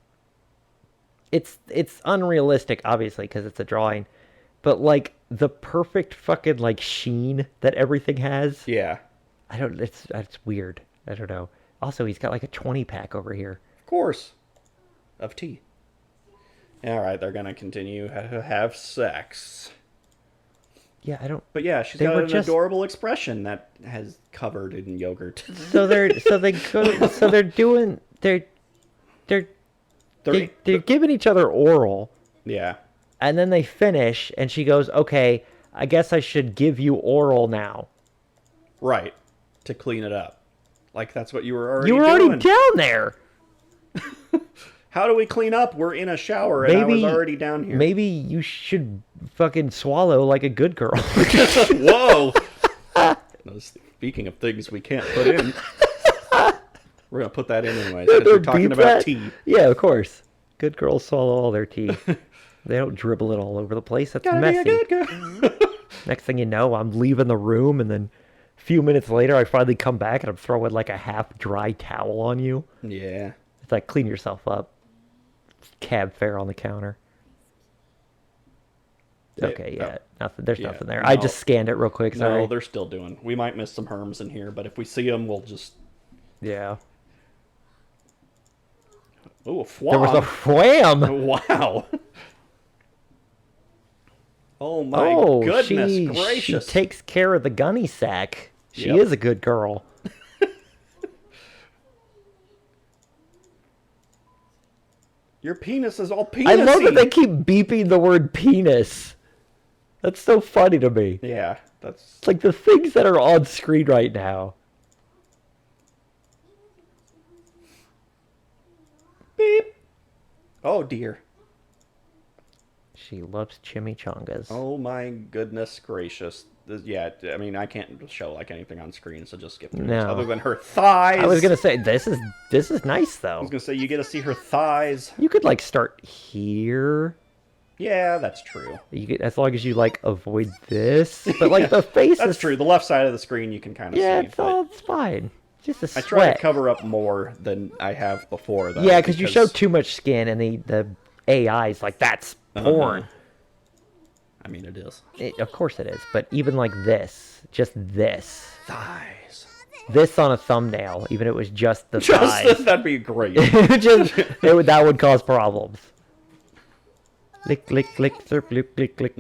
it's unrealistic, obviously, because it's a drawing. But like the perfect fucking like sheen that everything has. Yeah, I don't. It's weird. I don't know. Also, he's got like a 20-pack over here. of course. Of tea. All right, they're gonna continue to have sex. Yeah, I don't. But yeah, she's They got were an just- adorable expression that has covered in yogurt. So they're doing they're giving each other oral, Yeah, and then they finish, and she goes, "Okay, I guess I should give you oral now." right. To clean it up. Like that's what you were already You were doing. already down there. How do we clean up? We're in a shower and I was already down here. Maybe you should fucking swallow like a good girl. Whoa! Speaking of things we can't put in, we're gonna put that in anyways because we're talking Beep about that. tea. Yeah, of course. Good girls swallow all their tea. They don't dribble it all over the place. That's Gotta be a messy. good girl. Next thing you know, I'm leaving the room, and then a few minutes later, I finally come back, and I'm throwing like a half-dry towel on you. Yeah. It's like, clean yourself up. Cab fare on the counter. Okay, yeah. Nothing. There's Yeah, nothing there. I no. just scanned it real quick. Sorry. No, they're still doing. We might miss some herms in here, but if we see them, we'll just. Yeah. Oh, a There was a fwam! wham! Wow. Oh my Oh, goodness she gracious! takes care of the gunny sack. She Yep. is a good girl. Your penis is all penisy. I love that they keep beeping the word penis. That's so funny to me. Yeah, that's. It's like the things that are on screen right now. Beep. Oh dear. She loves chimichangas. Oh my goodness gracious. Yeah, I mean, I can't show like anything on screen, so just skip through No. this. Other than her thighs. I was gonna say this is nice I was though. gonna say you get to see her thighs. You could like start here. Yeah, that's true. You get, as long as you like avoid this, but like the face That's is true. The left side of the screen you can kind of yeah, see. it's fine. Just a I sweat. try to cover up more than I have before, though. Yeah, because you show too much skin, and the AI is like that's porn. I mean, it is. Of course it is, but even like this, just this, Thighs. this on a thumbnail, even if it was just the Just thighs, that'd be great. that would cause problems. Lick, lick, lick, slurp, lick, lick, lick.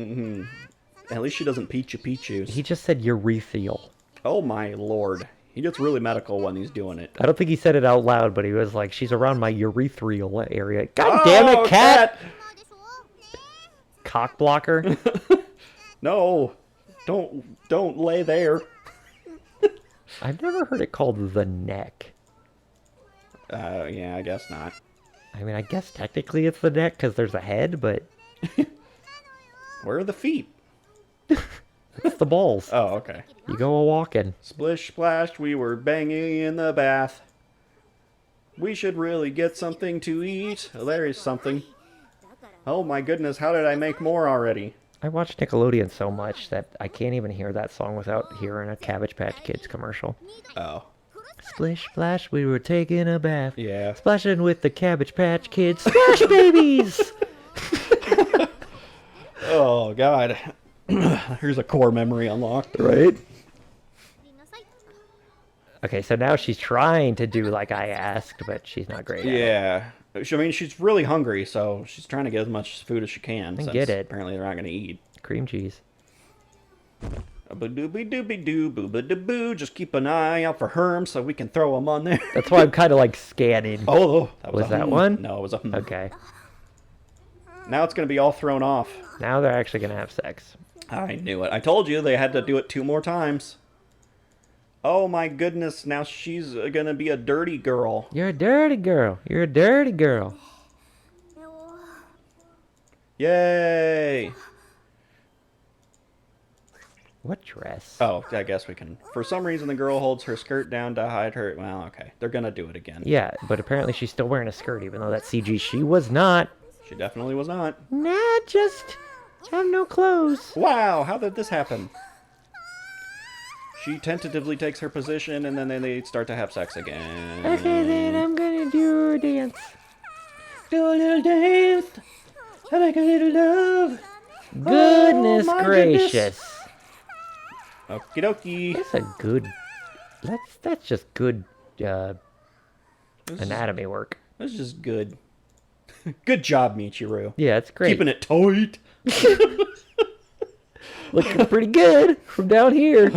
At least she doesn't Pichu. He just said urethral. Oh my lord. He gets really medical when he's doing it. I don't think he said it out loud, but he was like, "She's around my urethral area." God damn it, cat! Cock blocker. No, don't lay there. I've never heard it called the neck. Yeah, I guess not. I mean, I guess technically it's the neck because there's a head, but Where are the feet? it's the balls. Oh, okay. You go a walking. Splish splash, we were banging in the bath. We should really get something to eat. There is something. Oh my goodness, how did I make more already? I watch Nickelodeon so much that I can't even hear that song without hearing a Cabbage Patch Kids commercial. Oh. Splish splash, we were taking a bath. Yeah. Splashing with the Cabbage Patch Kids. Splash babies! Oh, God. Here's a core memory unlocked. Right? Okay, so now she's trying to do like I asked, but she's not great at it. Yeah. I mean, she's really hungry, so she's trying to get as much food as she can. I since get it. Apparently they're not going to eat. Cream cheese. Ba-doobie-doobie-doo, boo-ba-da-boo. Just keep an eye out for herms so we can throw them on there. That's why I'm kind of like scanning. Oh, that Was a that hmm. one? No, it was a hmm. Okay. Now it's going to be all thrown off. Now they're actually going to have sex. I knew it. I told you they had to do it 2 more times. Oh my goodness, now she's going to be a dirty girl. You're a dirty girl. You're a dirty girl. Yay! What dress? Oh, I guess we can. For some reason, the girl holds her skirt down to hide her. Well, okay. They're going to do it again. Yeah, but apparently she's still wearing a skirt, even though that's CG. She was not. She definitely was not. Nah, just have no clothes. Wow, how did this happen? She tentatively takes her position, and then they start to have sex again. Okay, then I'm gonna do a dance. Do a little dance. I like a little love. Goodness my gracious. Okie dokie. That's a good. That's just good This is- anatomy work. This is just good. Good job, Michiru. Yeah, it's great. Keeping it tight. Looking pretty good from down here.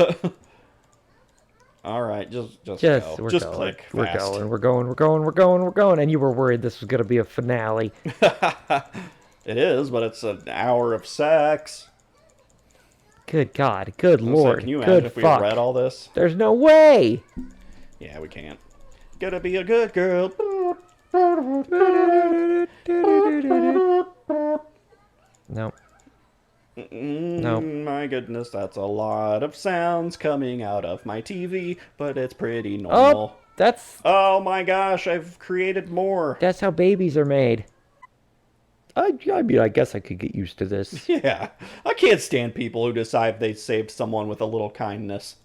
All right, just go. We're Just going. click We're fast. going. And you were worried this was gonna be a finale. It is, but it's an hour of sex. Good God. Good I was like, Lord. can you imagine Good if we fuck. read all this? There's no way. Yeah, we can't. Gotta be a good girl. No. No. My goodness, that's a lot of sounds coming out of my TV, but it's pretty normal. Oh, that's Oh my gosh, I've created more. how babies are made. I mean, I guess I could get used to this. Yeah, I can't stand people who decide they saved someone with a little kindness.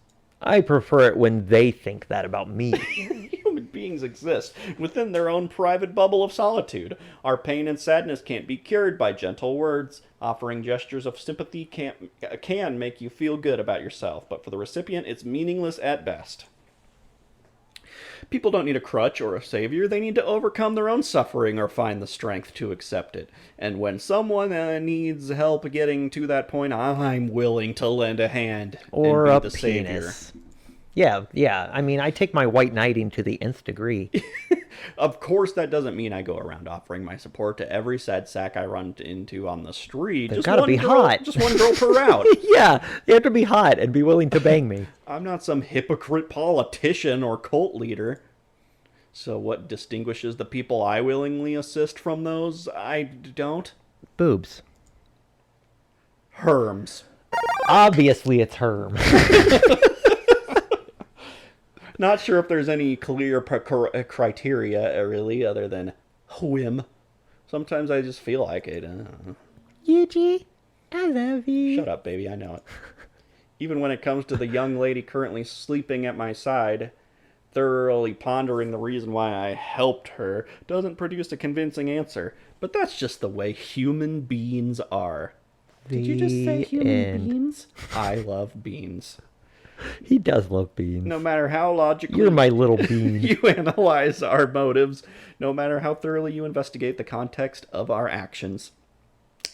I prefer it when they think that about me. Human beings exist within their own private bubble of solitude. Our pain and sadness can't be cured by gentle words. Offering gestures of sympathy can make you feel good about yourself, but for the recipient, it's meaningless at best. People don't need a crutch or a savior. They need to overcome their own suffering or find the strength to accept it. And when someone needs help getting to that point, I'm willing to lend a hand Or and a be the savior. penis. Yeah. I mean, I take my white knighting to the nth degree. Of course, that doesn't mean I go around offering my support to every sad sack I run into on the street. They've gotta be hot. Just one girl per route. Yeah, you have to be hot and be willing to bang me. I'm not some hypocrite politician or cult leader. So what distinguishes the people I willingly assist from those I don't? Boobs. Herms. Obviously, it's Herm. Not sure if there's any clear criteria, really, other than whim. Sometimes I just feel like it. I don't know. Yuuji, I love you. Shut up, baby. I know it. Even when it comes to the young lady currently sleeping at my side, thoroughly pondering the reason why I helped her doesn't produce a convincing answer. But that's just the way human beings are. Did you just say human beings? I love beans. He does love beans. No matter how logically You're my little bean. you analyze our motives, no matter how thoroughly you investigate the context of our actions,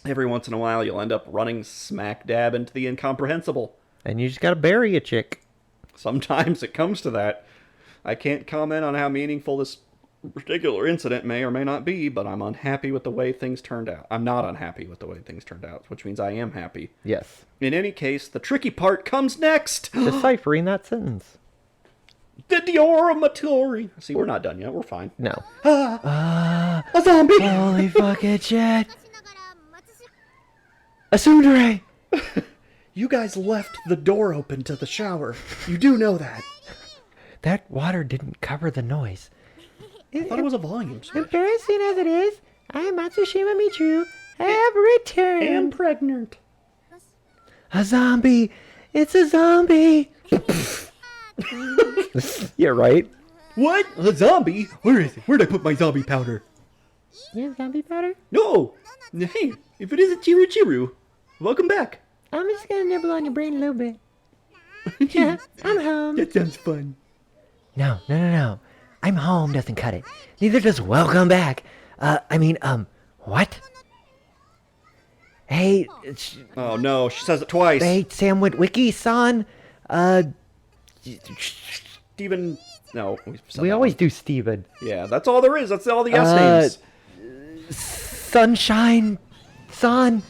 every once in a while you'll end up running smack dab into the incomprehensible. And you just gotta bury a chick. Sometimes it comes to that. I can't comment on how meaningful this particular incident may or may not be, but I'm unhappy with the way things turned out. I'm not unhappy with the way things turned out, which means I am happy. Yes. In any case, the tricky part comes next. Deciphering that sentence. The Dioramatori. See, we're not done yet. We're fine. No. A zombie. Holy fucking shit. A tsundere. You guys left the door open to the shower. You do know that. That water didn't cover the noise. I thought it was a volume switch. Embarrassing as it is, I am Matsushima Michiru. I have returned. And pregnant. A zombie. It's a zombie. Yeah, right. What? A zombie? Where is it? Where'd I put my zombie powder? You have zombie powder? No. Hey, if it isn't Chiru, welcome back. I'm just gonna nibble on your brain a little bit. Yeah, I'm home. That sounds fun. No. I'm home doesn't cut it. Neither does welcome back. What? Hey, Oh no, she says it twice. hey, Sandwich Wiki-san. Steven. No, said We that always one. do Steven. Yeah, that's all there is. That's all the yes names. Sunshine, son.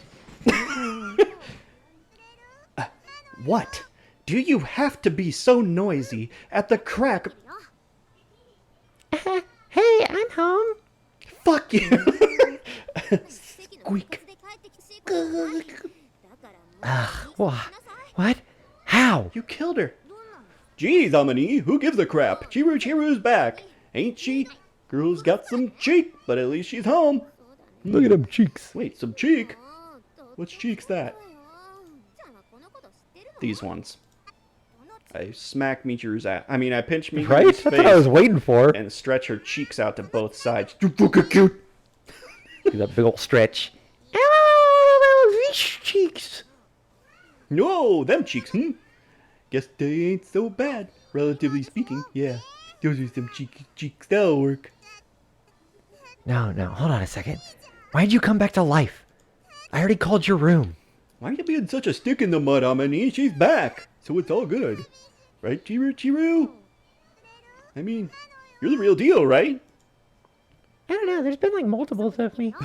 What? Do you have to be so noisy at the crack? Hey, I'm home. Fuck you. Squeak. What? How? You killed her. Geez, Amani, who gives a crap? Chiru's back. Ain't she? Girl's got some cheek, but at least she's home. Look at them cheeks. Wait, some cheek? Which cheek's that? These ones. I smack Michiru's ass. I mean, I pinch Michiru's Right? face That's what I was waiting for. and stretch her cheeks out to both sides. You fucking cute. Do that big old stretch. Oh, these cheeks. No, them cheeks, Guess they ain't so bad, relatively speaking. Yeah, those are some cheeky cheeks. That'll work. No, hold on a second. Why'd you come back to life? I already called your room. Why you being such a stick in the mud, Amani? She's back, so it's all good. Right, Chiru? I mean, you're the real deal, right? I don't know, there's been like multiples of me.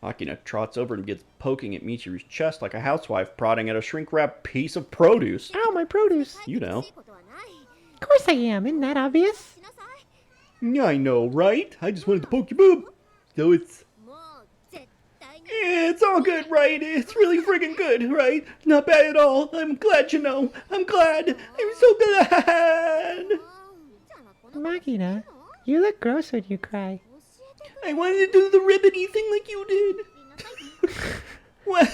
Akina trots over and begins poking at Michiru's chest like a housewife prodding at a shrink-wrapped piece of produce. Ow, my produce. You know. Of course I am, isn't that obvious? Yeah, I know, right? I just wanted to poke your boob. So it's all good, right? It's really friggin' good, right? Not bad at all. I'm glad you know. I'm glad. I'm so glad. Machina, you look gross when you cry. I wanted to do the ribbity thing like you did. What?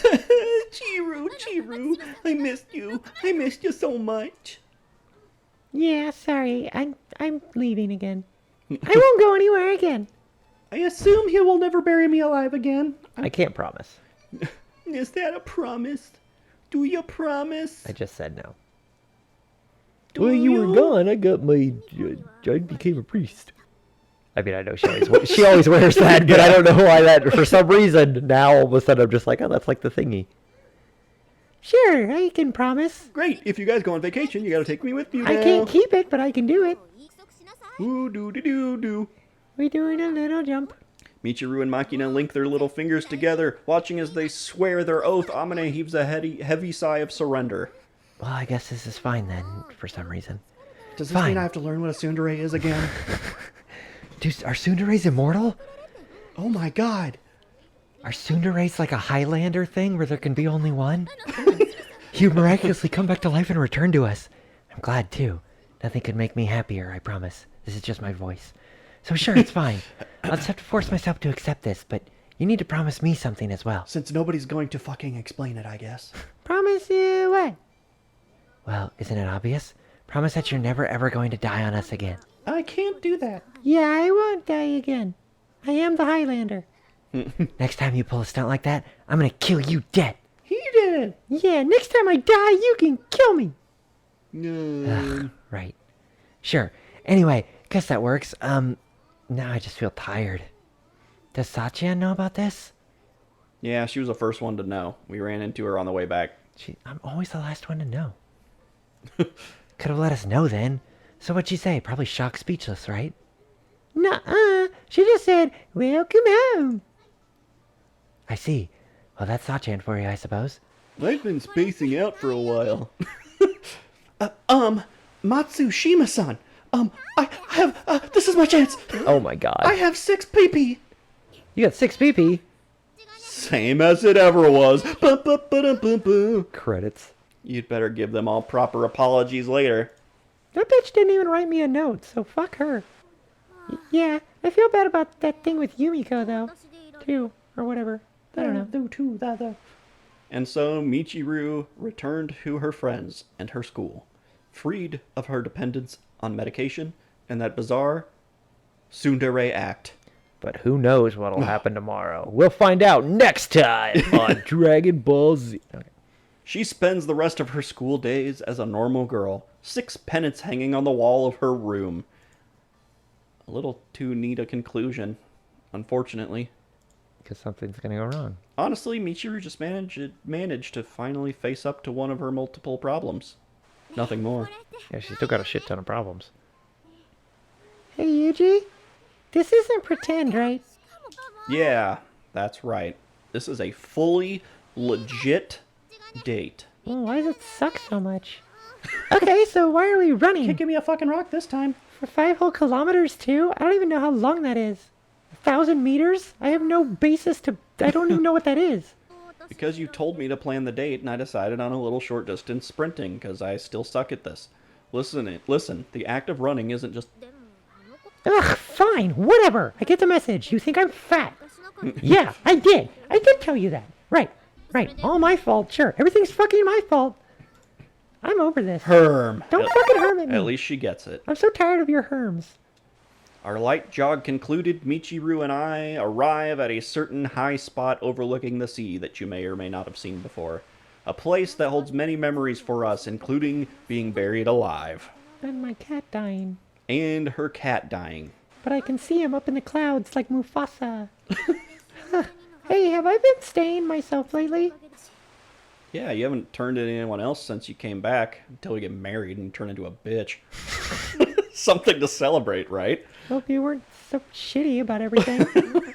Chiru, I missed you. I missed you so much. Yeah, sorry, I'm leaving again. I won't go anywhere again. I assume he will never bury me alive again. I can't promise. Is that a promise? Do you promise? I just said no. Do you? gone, I got my... I became a priest. I mean, I know she always wears that, but I don't know why that... For some reason, now all of a sudden I'm just like, oh, that's like the thingy. Sure, I can promise. Great. If you guys go on vacation, you gotta take me with you now. I can't keep it, but I can do it. Ooh, doo. We're doing a little jump. Michiru and Makina link their little fingers together, watching as they swear their oath. Amane heaves a heavy sigh of surrender. Well, I guess this is fine then, for some reason. Does this Fine. mean I have to learn what a tsundere is again? Dude, are tsunderes immortal? Oh my god. Are tsunderes like a Highlander thing where there can be only one? You miraculously come back to life and return to us. I'm glad, too. Nothing could make me happier, I promise. This is just my voice. So sure, it's fine. I'll just have to force myself to accept this, but you need to promise me something as well. Since nobody's going to fucking explain it, I guess. Promise you what? Well, isn't it obvious? Promise that you're never ever going to die on us again. I can't do that. Yeah, I won't die again. I am the Highlander. Next time you pull a stunt like that, I'm gonna kill you dead. He did. Yeah, next time I die, you can kill me. Ugh, right. Sure. Anyway, guess that works. Now I just feel tired. Does Sachan know about this? Yeah, she was the first one to know. We ran into her on the way back. I'm always the last one to know. Could have let us know then. So what'd she say? Probably shocked speechless, right? Nuh-uh. She just said, welcome home. I see. Well, that's Sachan for you, I suppose. I've been spacing out for a while. Matsushima-san. I have, this is my chance. Oh my god. I have 6 PP. You got 6 PP. Same as it ever was. Ba-ba-ba-da-ba-ba. Credits. You'd better give them all proper apologies later. That bitch didn't even write me a note, so fuck her. Yeah, I feel bad about that thing with Yumiko, though. Too, or whatever. I don't know. And so Michiru returned to her friends and her school, freed of her dependence on medication and that bizarre tsundere act. But who knows what'll happen tomorrow. We'll find out next time on Dragon Ball Z. Okay. She spends the rest of her school days as a normal girl, 6 pennants hanging on the wall of her room. A little too neat a conclusion, unfortunately. Because something's gonna go wrong. Honestly, Michiru just managed to finally face up to one of her multiple problems. Nothing more. Yeah, she's still got a shit ton of problems. Hey, Yuuji. This isn't pretend, right? Yeah, that's right. This is a fully legit date. Oh, why does it suck so much? Okay, so why are we running? Can't give me a fucking rock this time. For 5 whole kilometers, too? I don't even know how long that is. 1,000 meters? I have no basis to... I don't even know what that is. Because you told me to plan the date, and I decided on a little short distance sprinting, because I still suck at this. Listen, the act of running isn't just... Ugh, fine, whatever. I get the message. You think I'm fat. Yeah, I did. I did tell you that. Right. All my fault, sure. Everything's fucking my fault. I'm over this. Herm. Don't fucking herm at me. At least she gets it. I'm so tired of your herms. Our light jog concluded, Michiru and I arrive at a certain high spot overlooking the sea that you may or may not have seen before. A place that holds many memories for us, including being buried alive. And my cat dying. And her cat dying. But I can see him up in the clouds like Mufasa. Hey, have I been staying myself lately? Yeah, you haven't turned into anyone else since you came back, until we get married and turn into a bitch. Something to celebrate, right? Hope you weren't so shitty about everything.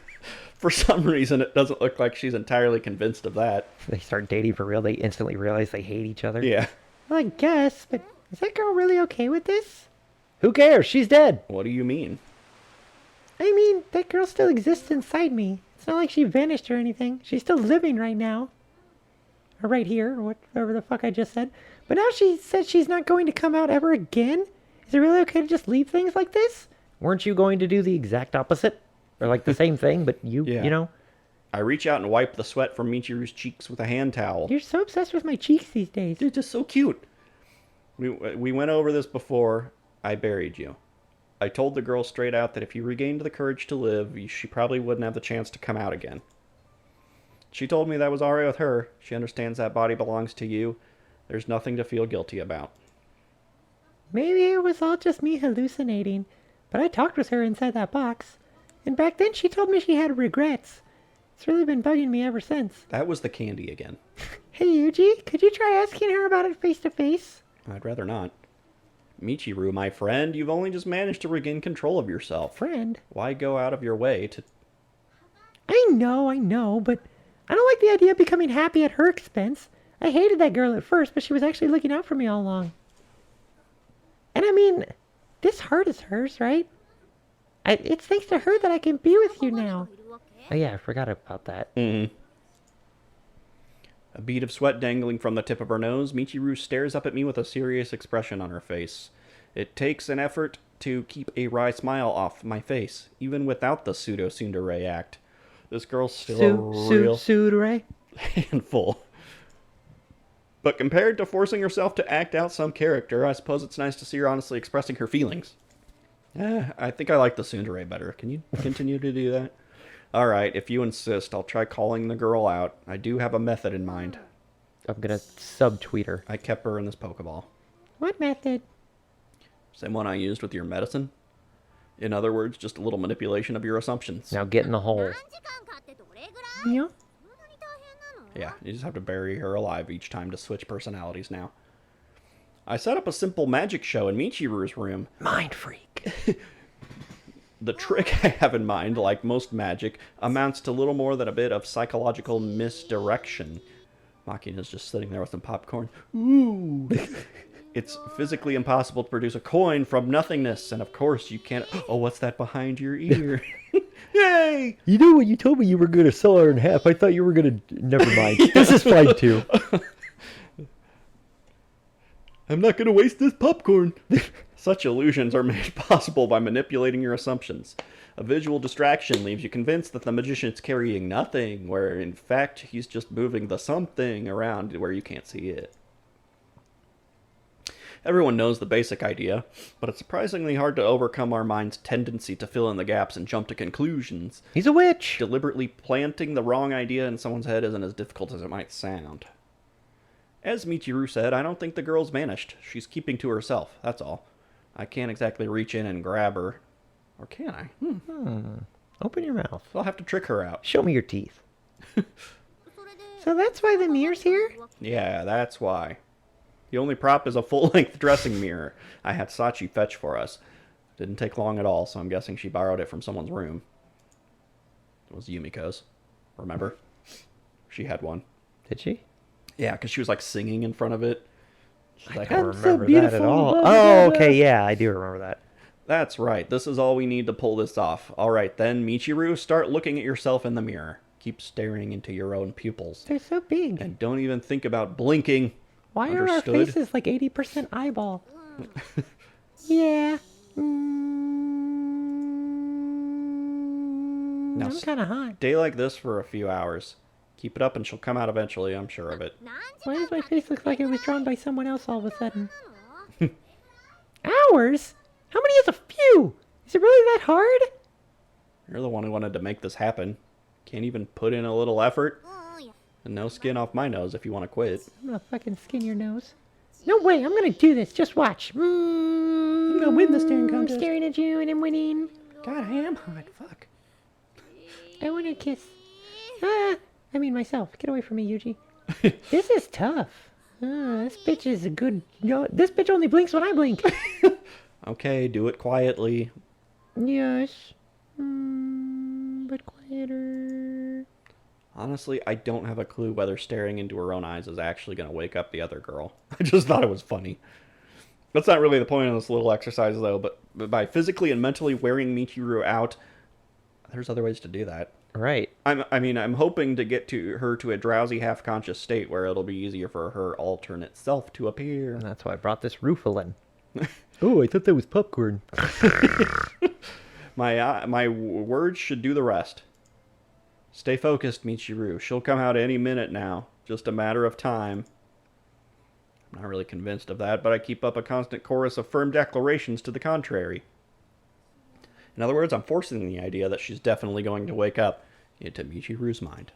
For some reason, it doesn't look like she's entirely convinced of that. They start dating for real. They instantly realize they hate each other. Yeah. Well, I guess, but is that girl really okay with this? Who cares? She's dead. What do you mean? I mean, that girl still exists inside me. It's not like she vanished or anything. She's still living right now. Or right here, or whatever the fuck I just said. But now she says she's not going to come out ever again? Is it really okay to just leave things like this? Weren't you going to do the exact opposite? Or like the same thing, but you know? I reach out and wipe the sweat from Michiru's cheeks with a hand towel. You're so obsessed with my cheeks these days. They're just so cute. We went over this before. I buried you. I told the girl straight out that if you regained the courage to live, she probably wouldn't have the chance to come out again. She told me that was alright with her. She understands that body belongs to you. There's nothing to feel guilty about. Maybe it was all just me hallucinating, but I talked with her inside that box. And back then she told me she had regrets. It's really been bugging me ever since. That was the candy again. Hey Yuuji, could you try asking her about it face to face? I'd rather not. Michiru, my friend, you've only just managed to regain control of yourself. Friend? Why go out of your way to... I know, but I don't like the idea of becoming happy at her expense. I hated that girl at first, but she was actually looking out for me all along. And I mean, this heart is hers, right? It's thanks to her that I can be with you now. Oh yeah, I forgot about that. Mm-hmm. A bead of sweat dangling from the tip of her nose, Michiru stares up at me with a serious expression on her face. It takes an effort to keep a wry smile off my face, even without the pseudo-tsundere act. This girl's still a real Tsundere? handful. But compared to forcing herself to act out some character, I suppose it's nice to see her honestly expressing her feelings. I think I like the tsundere better. Can you continue to do that? Alright, if you insist, I'll try calling the girl out. I do have a method in mind. I'm gonna subtweet her. I kept her in this Pokeball. What method? Same one I used with your medicine. In other words, just a little manipulation of your assumptions. Now get in the hole. Yeah? Yeah, you just have to bury her alive each time to switch personalities now. I set up a simple magic show in Michiru's room. Mind freak. The trick I have in mind, like most magic, amounts to little more than a bit of psychological misdirection. Makina's just sitting there with some popcorn. Ooh! It's physically impossible to produce a coin from nothingness, and of course you can't... Oh, what's that behind your ear? Yay! You know when you told me you were gonna sell her in half, I thought you were gonna... Never mind. This is fine too. I'm not gonna waste this popcorn. Such illusions are made possible by manipulating your assumptions. A visual distraction leaves you convinced that the magician's carrying nothing, where in fact he's just moving the something around where you can't see it. Everyone knows the basic idea, but it's surprisingly hard to overcome our mind's tendency to fill in the gaps and jump to conclusions. He's a witch! Deliberately planting the wrong idea in someone's head isn't as difficult as it might sound. As Michiru said, I don't think the girl's vanished. She's keeping to herself, that's all. I can't exactly reach in and grab her. Or can I? Open your mouth. I'll have to trick her out. Show me your teeth. So that's why the mirror's here? Yeah, that's why. The only prop is a full-length dressing mirror I had Sachi fetch for us. Didn't take long at all, so I'm guessing she borrowed it from someone's room. It was Yumiko's. Remember? She had one. Did she? Yeah, because she was like singing in front of it. She's like, I don't I'm so remember that beautiful, at all. blah, blah, Oh, blah. okay, yeah, I do remember that. That's right. This is all we need to pull this off. All right, then, Michiru, start looking at yourself in the mirror. Keep staring into your own pupils. They're so big. And don't even think about blinking. Why are our Understood? faces like 80% eyeball? Yeah. I'm kind of hot. Stay like this for a few hours. Keep it up and she'll come out eventually, I'm sure of it. Why does my face look like it was drawn by someone else all of a sudden? Hours? How many is a few? Is it really that hard? You're the one who wanted to make this happen. Can't even put in a little effort. And no skin off my nose if you want to quit. I'm gonna fucking skin your nose. No way, I'm gonna do this. Just watch. I'm gonna win the staring contest. I'm staring at you and I'm winning. God, I am hot. Fuck. I want to kiss. I mean myself. Get away from me, Yuuji. This is tough. This bitch is a good... this bitch only blinks when I blink. Okay, do it quietly. Yes. But quieter. Honestly, I don't have a clue whether staring into her own eyes is actually going to wake up the other girl. I just thought it was funny. That's not really the point of this little exercise, though, but by physically and mentally wearing Michiru out, there's other ways to do that. Right. I'm hoping to get to her to a drowsy, half-conscious state where it'll be easier for her alternate self to appear. And that's why I brought this Rufalin. Oh, I thought that was popcorn. My words should do the rest. Stay focused, Michiru. She'll come out any minute now. Just a matter of time. I'm not really convinced of that, but I keep up a constant chorus of firm declarations to the contrary. In other words, I'm forcing the idea that she's definitely going to wake up into Michiru's mind.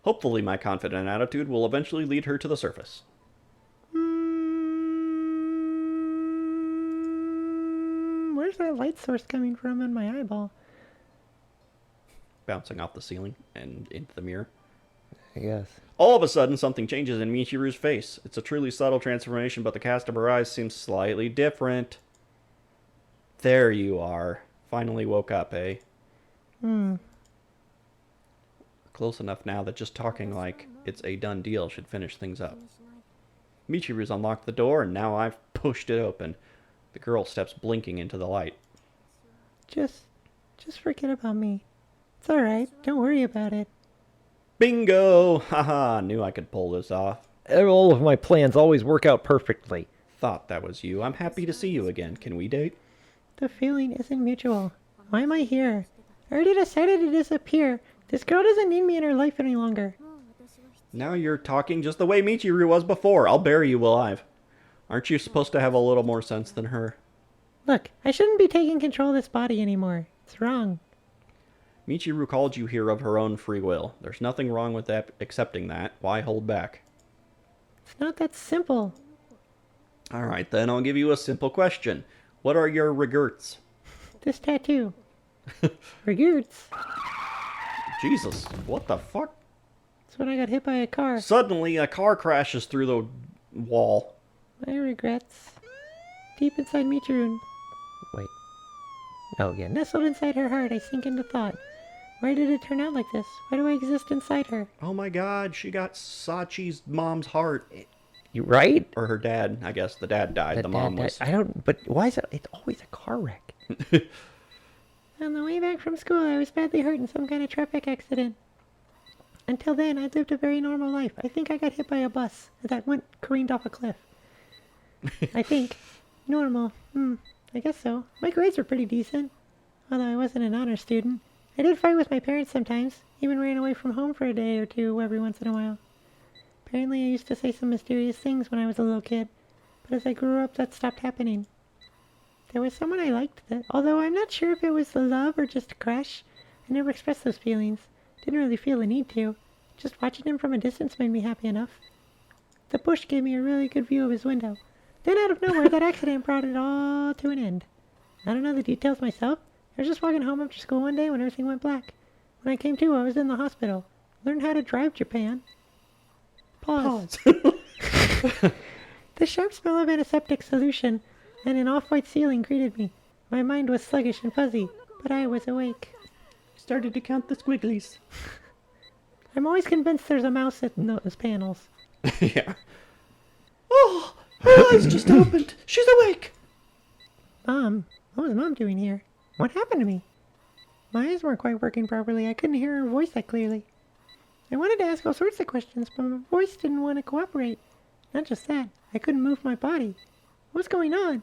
Hopefully my confident attitude will eventually lead her to the surface. Where's that light source coming from in my eyeball? Bouncing off the ceiling and into the mirror. I guess. All of a sudden, something changes in Michiru's face. It's a truly subtle transformation, but the cast of her eyes seems slightly different. There you are. Finally woke up, eh? Close enough now that just talking like it's a done deal should finish things up. Michiru's unlocked the door, and now I've pushed it open. The girl steps blinking into the light. Just forget about me. It's alright. Don't worry about it. Bingo! Haha, knew I could pull this off. All of my plans always work out perfectly. Thought that was you. I'm happy to see you again. Can we date? The feeling isn't mutual. Why am I here? I already decided to disappear. This girl doesn't need me in her life any longer. Now you're talking just the way Michiru was before. I'll bury you alive. Aren't you supposed to have a little more sense than her? Look, I shouldn't be taking control of this body anymore. It's wrong. Michiru called you here of her own free will. There's nothing wrong with accepting that. Why hold back? It's not that simple. Alright then, I'll give you a simple question. What are your regrets? This tattoo. Regrets. Jesus, what the fuck? It's when I got hit by a car. Suddenly, a car crashes through the wall. My regrets. Deep inside Michiru. Wait. Oh, yeah. Nestled inside her heart, I sink into thought. Why did it turn out like this? Why do I exist inside her? Oh my god, she got Sachi's mom's heart. You right? Or her dad, I guess. The dad died. The mom was... I don't... But why is it... It's always a car wreck. On the way back from school, I was badly hurt in some kind of traffic accident. Until then, I lived a very normal life. I think I got hit by a bus that careened off a cliff. I think. Normal. I guess so. My grades were pretty decent. Although I wasn't an honor student. I did fight with my parents sometimes. Even ran away from home for a day or two every once in a while. Apparently I used to say some mysterious things when I was a little kid. But as I grew up, that stopped happening. There was someone I liked, although I'm not sure if it was the love or just a crush. I never expressed those feelings. Didn't really feel the need to. Just watching him from a distance made me happy enough. The bush gave me a really good view of his window. Then out of nowhere, that accident brought it all to an end. I don't know the details myself. I was just walking home after school one day when everything went black. When I came to, I was in the hospital. Learned how to drive Japan. Pause. The sharp smell of antiseptic solution and an off-white ceiling greeted me. My mind was sluggish and fuzzy, but I was awake. Started to count the squigglies. I'm always convinced there's a mouse in those panels. Yeah. Oh, her eyes just opened. She's awake. Mom, what was Mom doing here? What happened to me? My eyes weren't quite working properly. I couldn't hear her voice that clearly. I wanted to ask all sorts of questions, but my voice didn't want to cooperate. Not just that, I couldn't move my body. What's going on?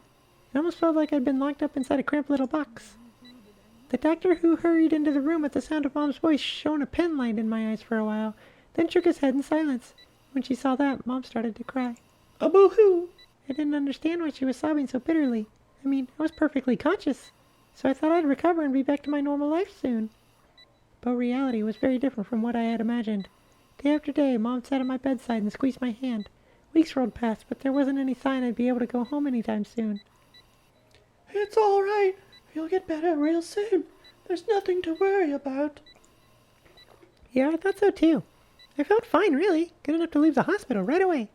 It almost felt like I'd been locked up inside a cramped little box. The doctor who hurried into the room at the sound of Mom's voice shone a pen light in my eyes for a while, then shook his head in silence. When she saw that, Mom started to cry. A boo-hoo. I didn't understand why she was sobbing so bitterly. I mean, I was perfectly conscious, so I thought I'd recover and be back to my normal life soon. But reality was very different from what I had imagined. Day after day, Mom sat at my bedside and squeezed my hand. Weeks rolled past, but there wasn't any sign I'd be able to go home anytime soon. It's all right. You'll get better real soon. There's nothing to worry about. Yeah, I thought so too. I felt fine, really. Good enough to leave the hospital right away.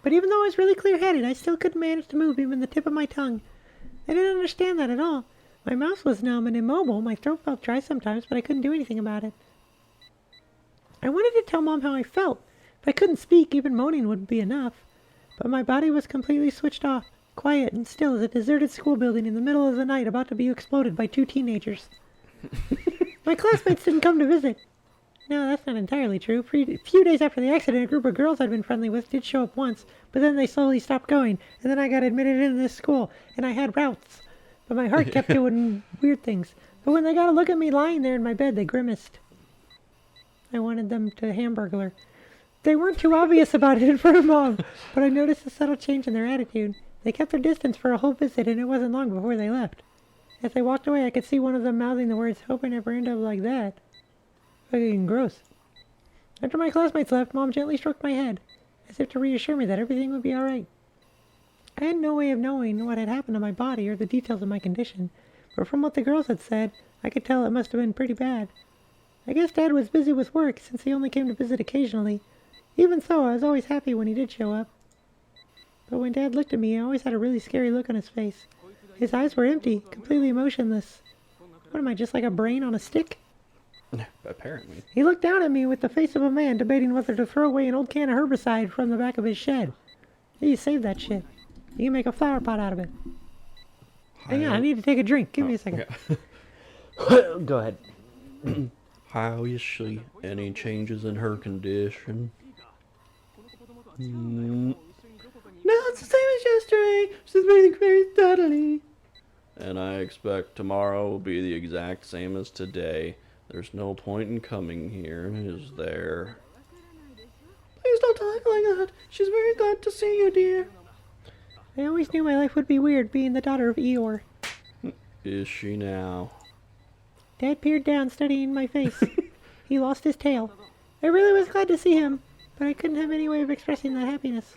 But even though I was really clear-headed, I still couldn't manage to move even the tip of my tongue. I didn't understand that at all. My mouth was numb and immobile. My throat felt dry sometimes, but I couldn't do anything about it. I wanted to tell Mom how I felt. If I couldn't speak, even moaning would be enough. But my body was completely switched off, quiet and still as a deserted school building in the middle of the night about to be exploded by two teenagers. My classmates didn't come to visit. No, that's not entirely true. A few days after the accident, a group of girls I'd been friendly with did show up once, but then they slowly stopped going, and then I got admitted into this school, and I had routes. But my heart kept doing weird things. But when they got a look at me lying there in my bed, they grimaced. I wanted them to hamburglar. They weren't too obvious about it in front of Mom, but I noticed a subtle change in their attitude. They kept their distance for a whole visit, and it wasn't long before they left. As they walked away, I could see one of them mouthing the words, "Hope I never end up like that." Fucking gross. After my classmates left, Mom gently stroked my head, as if to reassure me that everything would be alright. I had no way of knowing what had happened to my body or the details of my condition, but from what the girls had said, I could tell it must have been pretty bad. I guess Dad was busy with work since he only came to visit occasionally. Even so, I was always happy when he did show up. But when Dad looked at me, he always had a really scary look on his face. His eyes were empty, completely emotionless. What am I, just like a brain on a stick? Apparently. He looked down at me with the face of a man debating whether to throw away an old can of herbicide from the back of his shed. Hey, you save that shit. You can make a flower pot out of it. Hang on, I need to take a drink. Give me a second. Yeah. Go ahead. How is she? Any changes in her condition? No, it's the same as yesterday. She's breathing very steadily. And I expect tomorrow will be the exact same as today. There's no point in coming here, is there? Please don't talk like that. She's very glad to see you, dear. I always knew my life would be weird being the daughter of Eeyore. Is she now? Dad peered down, studying my face. He lost his tail. I really was glad to see him, but I couldn't have any way of expressing that happiness.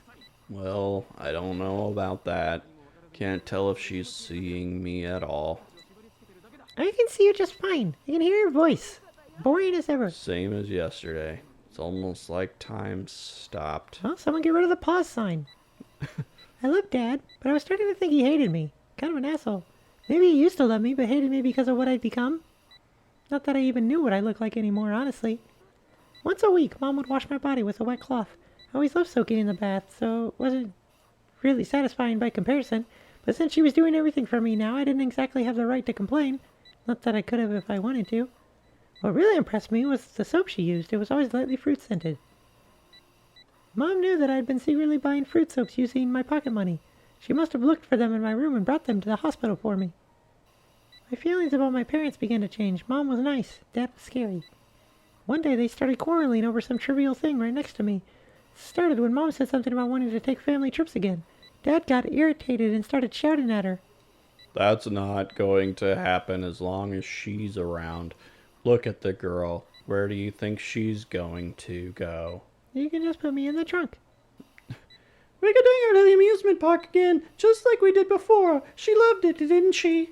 Well, I don't know about that. Can't tell if she's seeing me at all. I can see you just fine. I can hear your voice. Boring as ever. Same as yesterday. It's almost like time stopped. Well, someone get rid of the pause sign. I love Dad, but I was starting to think he hated me. Kind of an asshole. Maybe he used to love me, but hated me because of what I'd become. Not that I even knew what I looked like anymore, honestly. Once a week, Mom would wash my body with a wet cloth. I always loved soaking in the bath, so it wasn't really satisfying by comparison. But since she was doing everything for me now, I didn't exactly have the right to complain. Not that I could have if I wanted to. What really impressed me was the soap she used. It was always lightly fruit-scented. Mom knew that I'd been secretly buying fruit soaps using my pocket money. She must have looked for them in my room and brought them to the hospital for me. My feelings about my parents began to change. Mom was nice. Dad was scary. One day they started quarreling over some trivial thing right next to me. It started when Mom said something about wanting to take family trips again. Dad got irritated and started shouting at her. That's not going to happen as long as she's around. Look at the girl. Where do you think she's going to go? You can just put me in the trunk. We could take her to the amusement park again, just like we did before. She loved it, didn't she?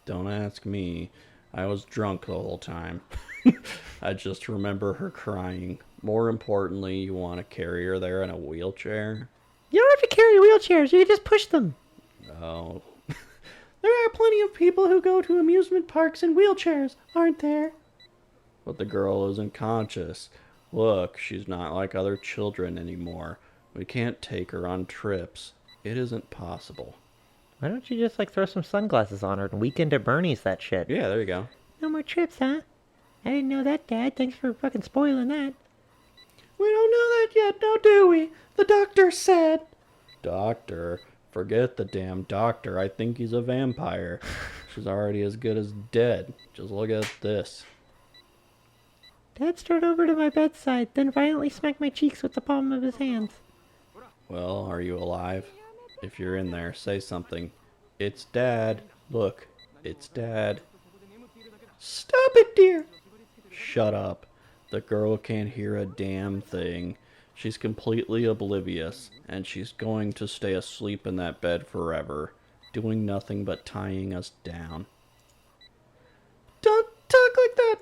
Don't ask me. I was drunk the whole time. I just remember her crying. More importantly, you want to carry her there in a wheelchair? You don't have to carry wheelchairs. You can just push them. Oh. There are plenty of people who go to amusement parks in wheelchairs, aren't there? But the girl isn't conscious. Look, she's not like other children anymore. We can't take her on trips. It isn't possible. Why don't you just throw some sunglasses on her and weekend at Bernie's that shit? Yeah, there you go. No more trips, huh? I didn't know that, Dad. Thanks for fucking spoiling that. We don't know that yet, now do we? The doctor said. Doctor? Forget the damn doctor. I think he's a vampire. She's already as good as dead. Just look at this. Dad strode over to my bedside, then violently smacked my cheeks with the palm of his hands. Well, are you alive? If you're in there, say something. It's Dad. Look, it's Dad. Stop it, dear! Shut up. The girl can't hear a damn thing. She's completely oblivious, and she's going to stay asleep in that bed forever, doing nothing but tying us down. Don't talk like that!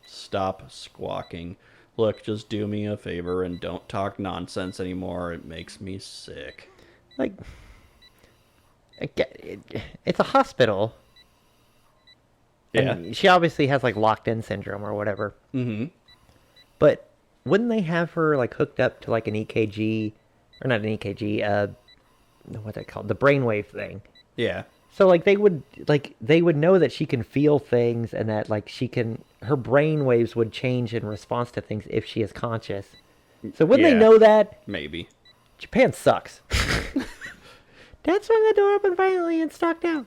Stop squawking. Look, just do me a favor and don't talk nonsense anymore. It makes me sick. It's a hospital. Yeah. And she obviously has locked-in syndrome or whatever. Mm-hmm. But wouldn't they have her hooked up to an EKG, or not an EKG, what's that called? The brainwave thing. Yeah. So they would know that she can feel things and that her brain waves would change in response to things if she is conscious. So wouldn't they know that? Maybe. Japan sucks. Dad swung the door open violently and stalked out.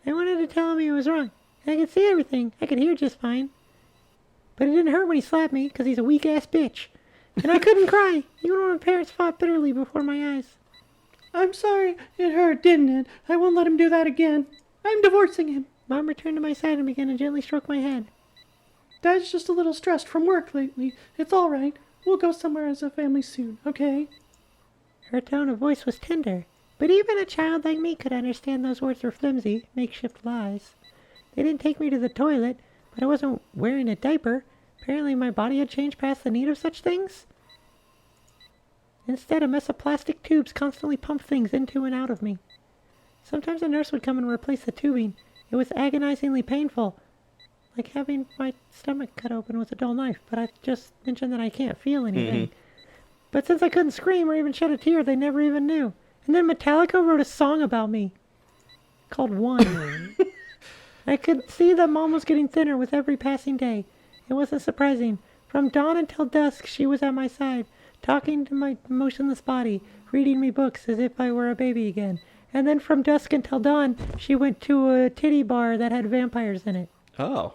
I wanted to tell him he was wrong. I could see everything. I could hear just fine. But it didn't hurt when he slapped me, because he's a weak-ass bitch. And I couldn't cry, even when my parents fought bitterly before my eyes. I'm sorry. It hurt, didn't it? I won't let him do that again. I'm divorcing him. Mom returned to my side and began to gently stroke my head. Dad's just a little stressed from work lately. It's all right. We'll go somewhere as a family soon, okay? Her tone of voice was tender, but even a child like me could understand those words were flimsy, makeshift lies. They didn't take me to the toilet, but I wasn't wearing a diaper. Apparently my body had changed past the need of such things. Instead, a mess of plastic tubes constantly pumped things into and out of me. Sometimes a nurse would come and replace the tubing. It was agonizingly painful, like having my stomach cut open with a dull knife, but I just mentioned that I can't feel anything. But since I couldn't scream or even shed a tear, they never even knew. And then Metallica wrote a song about me, called One. I could see that Mom was getting thinner with every passing day, It wasn't surprising. From dawn until dusk, she was at my side, talking to my motionless body, reading me books as if I were a baby again. And then from dusk until dawn, she went to a titty bar that had vampires in it. Oh.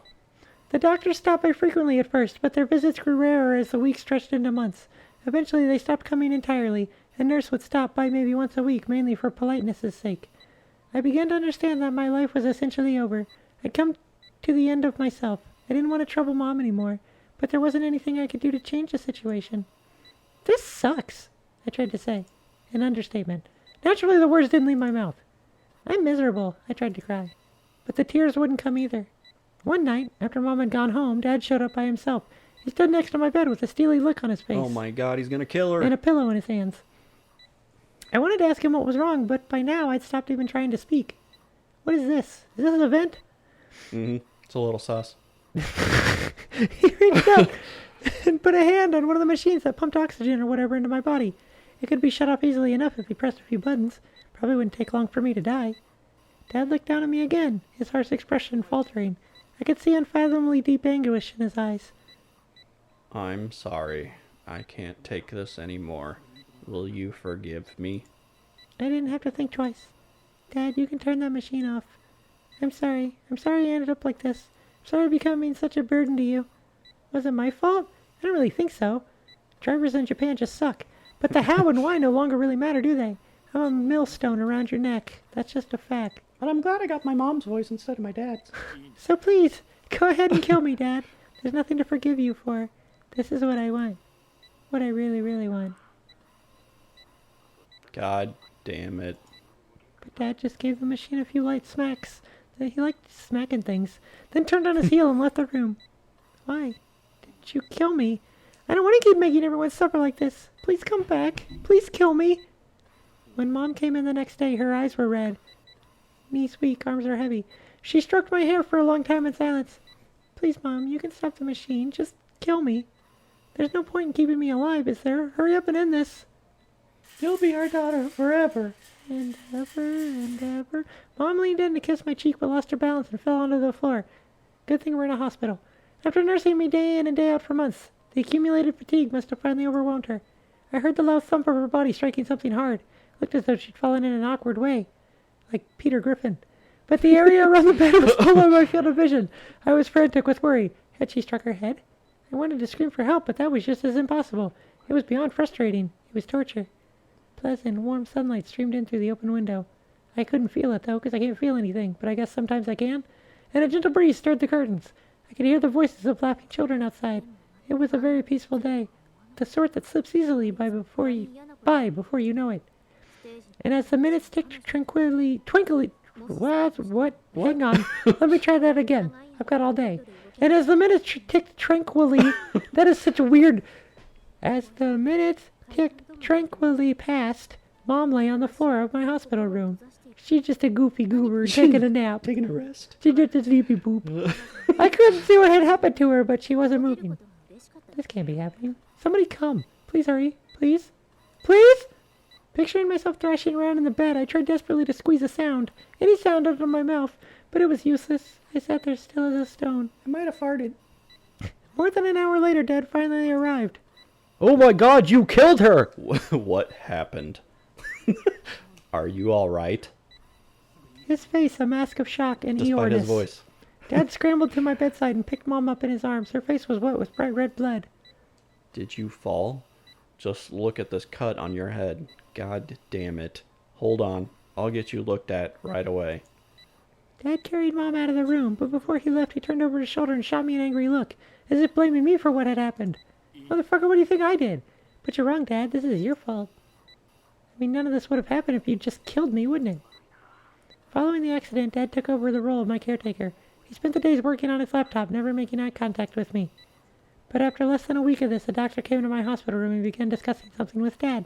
The doctors stopped by frequently at first, but their visits grew rarer as the weeks stretched into months. Eventually, they stopped coming entirely, and Nurse would stop by maybe once a week, mainly for politeness' sake. I began to understand that my life was essentially over. I'd come to the end of myself. I didn't want to trouble Mom anymore, but there wasn't anything I could do to change the situation. This sucks, I tried to say. An understatement. Naturally, the words didn't leave my mouth. I'm miserable, I tried to cry. But the tears wouldn't come either. One night, after Mom had gone home, Dad showed up by himself. He stood next to my bed with a steely look on his face. Oh my god, he's gonna kill her. And a pillow in his hands. I wanted to ask him what was wrong, but by now I'd stopped even trying to speak. What is this? Is this an event? Mm-hmm. It's a little sus. He reached out and put a hand on one of the machines that pumped oxygen or whatever into my body. It could be shut off easily enough if he pressed a few buttons. Probably wouldn't take long for me to die. Dad looked down at me again, his harsh expression faltering. I could see unfathomably deep anguish in his eyes. I'm sorry. I can't take this anymore. Will you forgive me? I didn't have to think twice. Dad, you can turn that machine off. I'm sorry. I'm sorry I ended up like this. I'm sorry becoming such a burden to you. Was it my fault? I don't really think so. Drivers in Japan just suck. But the how and why no longer really matter, do they? I'm a millstone around your neck. That's just a fact. But I'm glad I got my mom's voice instead of my dad's. So please, go ahead and kill me, Dad. There's nothing to forgive you for. This is what I want. What I really, really want. God damn it. But Dad just gave the machine a few light smacks. He liked smacking things. Then turned on his heel and left the room. Why? Did you kill me? I don't want to keep making everyone suffer like this. Please come back. Please kill me. When Mom came in the next day, her eyes were red. Knees weak, arms are heavy. She stroked my hair for a long time in silence. Please, Mom, you can stop the machine. Just kill me. There's no point in keeping me alive, is there? Hurry up and end this. You'll be our daughter forever. And ever and ever. Mom leaned in to kiss my cheek but lost her balance and fell onto the floor. Good thing we're in a hospital. After nursing me day in and day out for months, the accumulated fatigue must have finally overwhelmed her. I heard the loud thump of her body striking something hard. Looked as though she'd fallen in an awkward way. Like Peter Griffin. But the area around the bed was below my field of vision. I was frantic with worry. Had she struck her head? I wanted to scream for help, but that was just as impossible. It was beyond frustrating. It was torture. Pleasant, warm sunlight streamed in through the open window. I couldn't feel it, though, because I can't feel anything, but I guess sometimes I can. And a gentle breeze stirred the curtains. I could hear the voices of laughing children outside. It was a very peaceful day. The sort that slips easily by before you know it. And as the minutes ticked twinkly, what? Hang on. Let me try that again. I've got all day. And as the minutes ticked tranquilly, that is such a weird... As the minutes ticked tranquilly past, Mom lay on the floor of my hospital room. She's just a goofy goober taking a nap. Taking a rest. She just a sleepy poop. I couldn't see what had happened to her, but she wasn't moving. This can't be happening. Somebody come. Please hurry. Please. Please? Picturing myself thrashing around in the bed, I tried desperately to squeeze a sound. Any sound out of my mouth. But it was useless. I sat there still as a stone. I might have farted. More than an hour later, Dad finally arrived. Oh my god, you killed her! What happened? Are you alright? His face a mask of shock and Despite eorness. his voice. Dad scrambled to my bedside and picked Mom up in his arms. Her face was wet with bright red blood. Did you fall? Just look at this cut on your head. God damn it. Hold on. I'll get you looked at right away. Dad carried Mom out of the room, but before he left, he turned over his shoulder and shot me an angry look, as if blaming me for what had happened. Motherfucker, what do you think I did? But you're wrong, Dad. This is your fault. I mean, none of this would have happened if you'd just killed me, wouldn't it? Following the accident, Dad took over the role of my caretaker. He spent the days working on his laptop, never making eye contact with me. But after less than a week of this, a doctor came to my hospital room and began discussing something with Dad.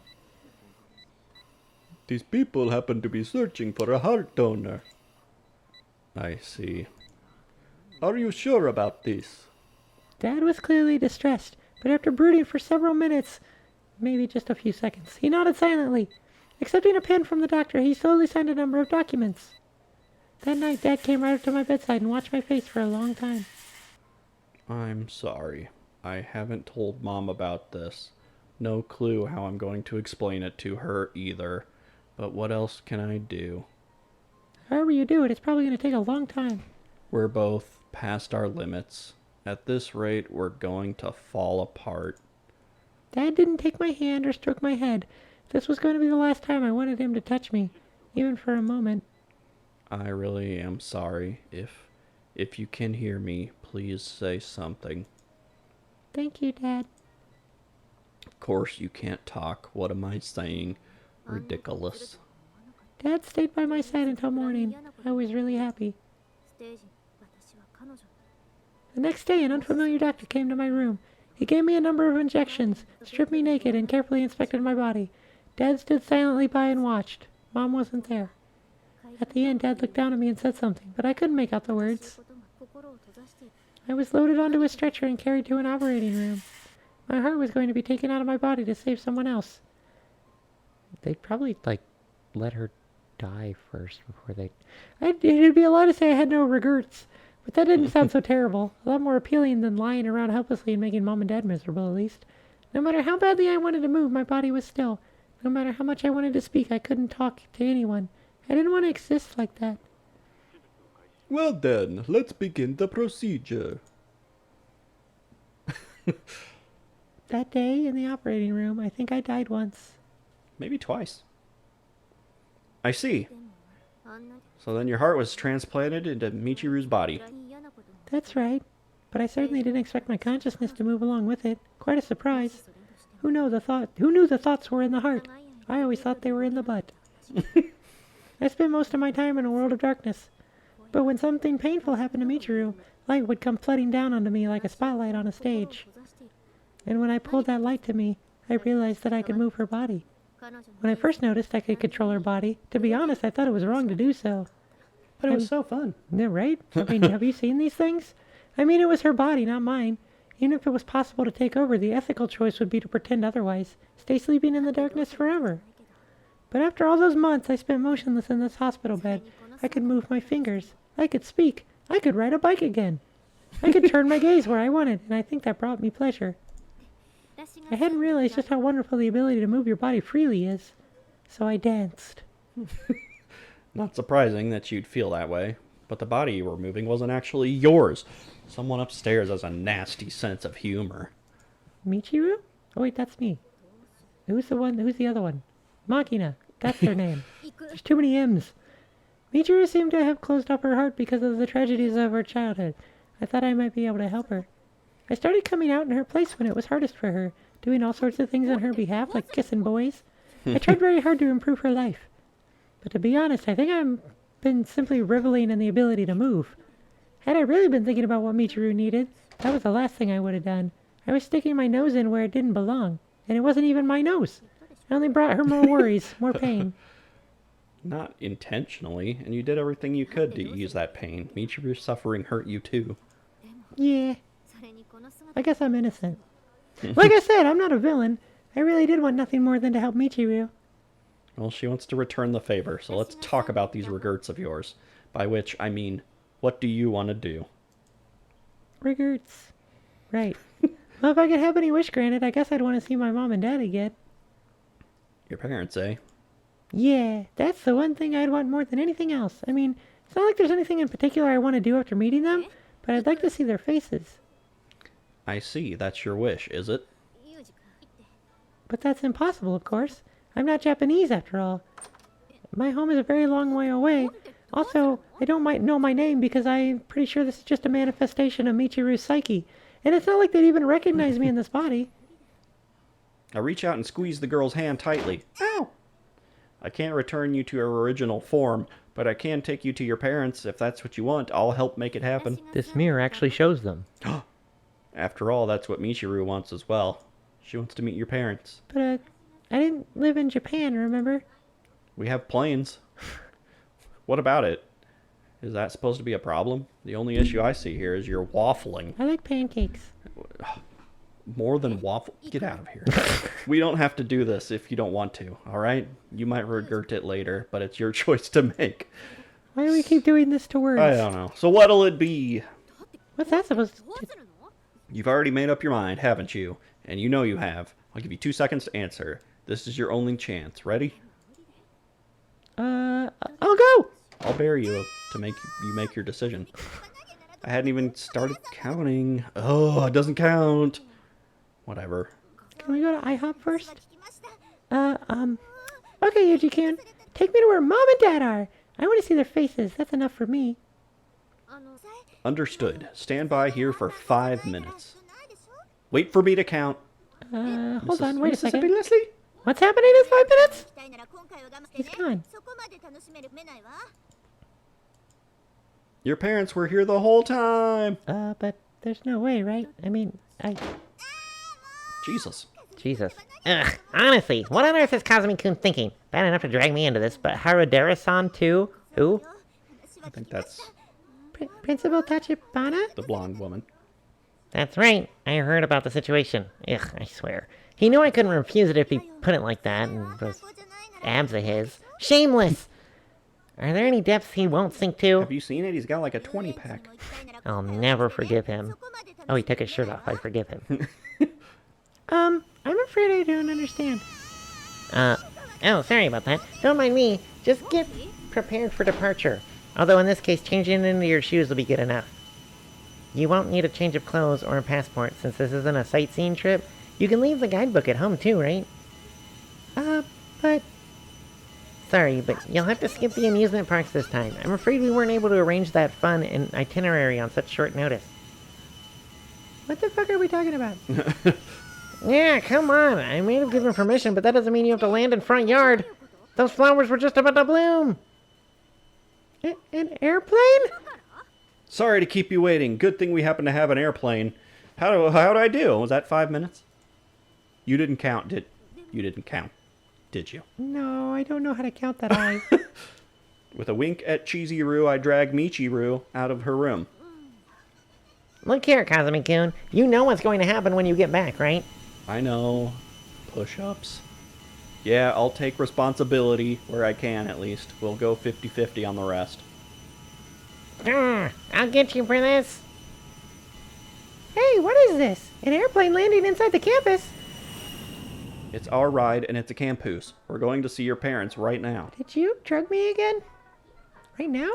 These people happen to be searching for a heart donor. I see. Are you sure about this? Dad was clearly distressed, but after brooding for several minutes, maybe just a few seconds, he nodded silently. Accepting a pen from the doctor, he slowly signed a number of documents. That night, Dad came right up to my bedside and watched my face for a long time. I'm sorry. I haven't told Mom about this. No clue how I'm going to explain it to her either. But what else can I do? However you do it, it's probably going to take a long time. We're both past our limits. At this rate, we're going to fall apart. Dad didn't take my hand or stroke my head. This was going to be the last time I wanted him to touch me, even for a moment. I really am sorry. If you can hear me, please say something. Thank you, Dad. Of course you can't talk. What am I saying? Ridiculous. Dad stayed by my side until morning. I was really happy. The next day, an unfamiliar doctor came to my room. He gave me a number of injections, stripped me naked, and carefully inspected my body. Dad stood silently by and watched. Mom wasn't there. At the end, Dad looked down at me and said something, but I couldn't make out the words. I was loaded onto a stretcher and carried to an operating room. My heart was going to be taken out of my body to save someone else. They'd probably, let her die first before they... It'd be a lie to say I had no regrets, but that didn't sound so terrible. A lot more appealing than lying around helplessly and making Mom and Dad miserable, at least. No matter how badly I wanted to move, my body was still. No matter how much I wanted to speak, I couldn't talk to anyone. I didn't want to exist like that. Well then, let's begin the procedure. That day in the operating room, I think I died once. Maybe twice. I see. So then your heart was transplanted into Michiru's body. That's right. But I certainly didn't expect my consciousness to move along with it. Quite a surprise. Who knew the thoughts were in the heart? I always thought they were in the butt. I spent most of my time in a world of darkness. But when something painful happened to Michiru, light would come flooding down onto me like a spotlight on a stage. And when I pulled that light to me, I realized that I could move her body. When I first noticed I could control her body, to be honest, I thought it was wrong to do so. But it was so fun. Yeah, right? I mean, have you seen these things? I mean, it was her body, not mine. Even if it was possible to take over, the ethical choice would be to pretend otherwise. Stay sleeping in the darkness forever. But after all those months I spent motionless in this hospital bed, I could move my fingers. I could speak. I could ride a bike again. I could turn my gaze where I wanted, and I think that brought me pleasure. I hadn't realized just how wonderful the ability to move your body freely is. So I danced. Not surprising that you'd feel that way, but the body you were moving wasn't actually yours. Someone upstairs has a nasty sense of humor. Michiru? Oh wait, that's me. Who's the other one? Machina. That's her name. There's too many M's. Michiru seemed to have closed up her heart because of the tragedies of her childhood. I thought I might be able to help her. I started coming out in her place when it was hardest for her, doing all sorts of things on her behalf, like kissing boys. I tried very hard to improve her life. But to be honest, I think I've been simply reveling in the ability to move. Had I really been thinking about what Michiru needed, that was the last thing I would have done. I was sticking my nose in where it didn't belong, and it wasn't even my nose. It only brought her more worries, more pain. Not intentionally, and you did everything you could to ease that pain. Michiru's suffering hurt you too. Yeah. I guess I'm innocent. Like I said, I'm not a villain. I really did want nothing more than to help Michiru. Well, she wants to return the favor, so let's talk about these regrets of yours. By which, I mean, what do you want to do? Regrets. Right. Well, if I could have any wish granted, I guess I'd want to see my mom and dad again. Your parents, eh? Yeah, that's the one thing I'd want more than anything else. I mean, it's not like there's anything in particular I want to do after meeting them, but I'd like to see their faces. I see, that's your wish, is it? But that's impossible, of course. I'm not Japanese, after all. My home is a very long way away. Also, I don't know my name because I'm pretty sure this is just a manifestation of Michiru's psyche. And it's not like they'd even recognize me in this body. Now reach out and squeeze the girl's hand tightly. Ow! I can't return you to your original form, but I can take you to your parents. If that's what you want, I'll help make it happen. This mirror actually shows them. After all, that's what Michiru wants as well. She wants to meet your parents. But, I didn't live in Japan, remember? We have planes. What about it? Is that supposed to be a problem? The only issue I see here is you're waffling. I like pancakes. More than waffle? Get out of here. We don't have to do this if you don't want to, alright? You might regret it later, but it's your choice to make. Why do we keep doing this to words? I don't know. So what'll it be? What's that supposed to... You've already made up your mind, haven't you? And you know you have. I'll give you 2 seconds to answer. This is your only chance. Ready? I'll go! I'll bear you to make you make your decision. I hadn't even started counting. Oh, it doesn't count. Whatever. Can we go to IHOP first? Okay, Yuuji-kun. Take me to where Mom and Dad are. I want to see their faces. That's enough for me. Understood. Stand by here for 5 minutes. Wait for me to count. Hold on, wait a second. Mississippi Leslie? What's happening in 5 minutes? He's gone. Your parents were here the whole time. But there's no way, right? I mean, Jesus. Jesus. Ugh, honestly, what on earth is Kazumi-kun thinking? Bad enough to drag me into this, but Haradera-san too? Who? I think that's Principal Tachibana? the blonde woman. That's right, I heard about the situation. Ugh, I swear. He knew I couldn't refuse it if he put it like that, and those abs of his. Shameless! Are there any depths he won't sink to? Have you seen it? He's got like a 20-pack. I'll never forgive him. Oh, he took his shirt off. I forgive him. I'm afraid I don't understand. Oh, sorry about that. Don't mind me. Just get prepared for departure. Although in this case, changing into your shoes will be good enough. You won't need a change of clothes or a passport since this isn't a sightseeing trip. You can leave the guidebook at home too, right? But... Sorry, but you'll have to skip the amusement parks this time. I'm afraid we weren't able to arrange that fun and itinerary on such short notice. what the fuck are we talking about? Yeah, come on. I may have given permission, but that doesn't mean you have to land in front yard. Those flowers were just about to bloom. An airplane? Sorry to keep you waiting. Good thing we happen to have an airplane. How'd I do? Was that 5 minutes? You didn't count, did you? No, I don't know how to count that high. With a wink at Chizuru, I drag Michiru out of her room. Look here, Kazumi-kun. You know what's going to happen when you get back, right? I know. Push-ups. Yeah, I'll take responsibility where I can, at least. We'll go 50-50 on the rest. I'll get you for this. Hey, what is this? An airplane landing inside the campus? It's our ride, and it's a campus. We're going to see your parents right now. Did you drug me again? Right now?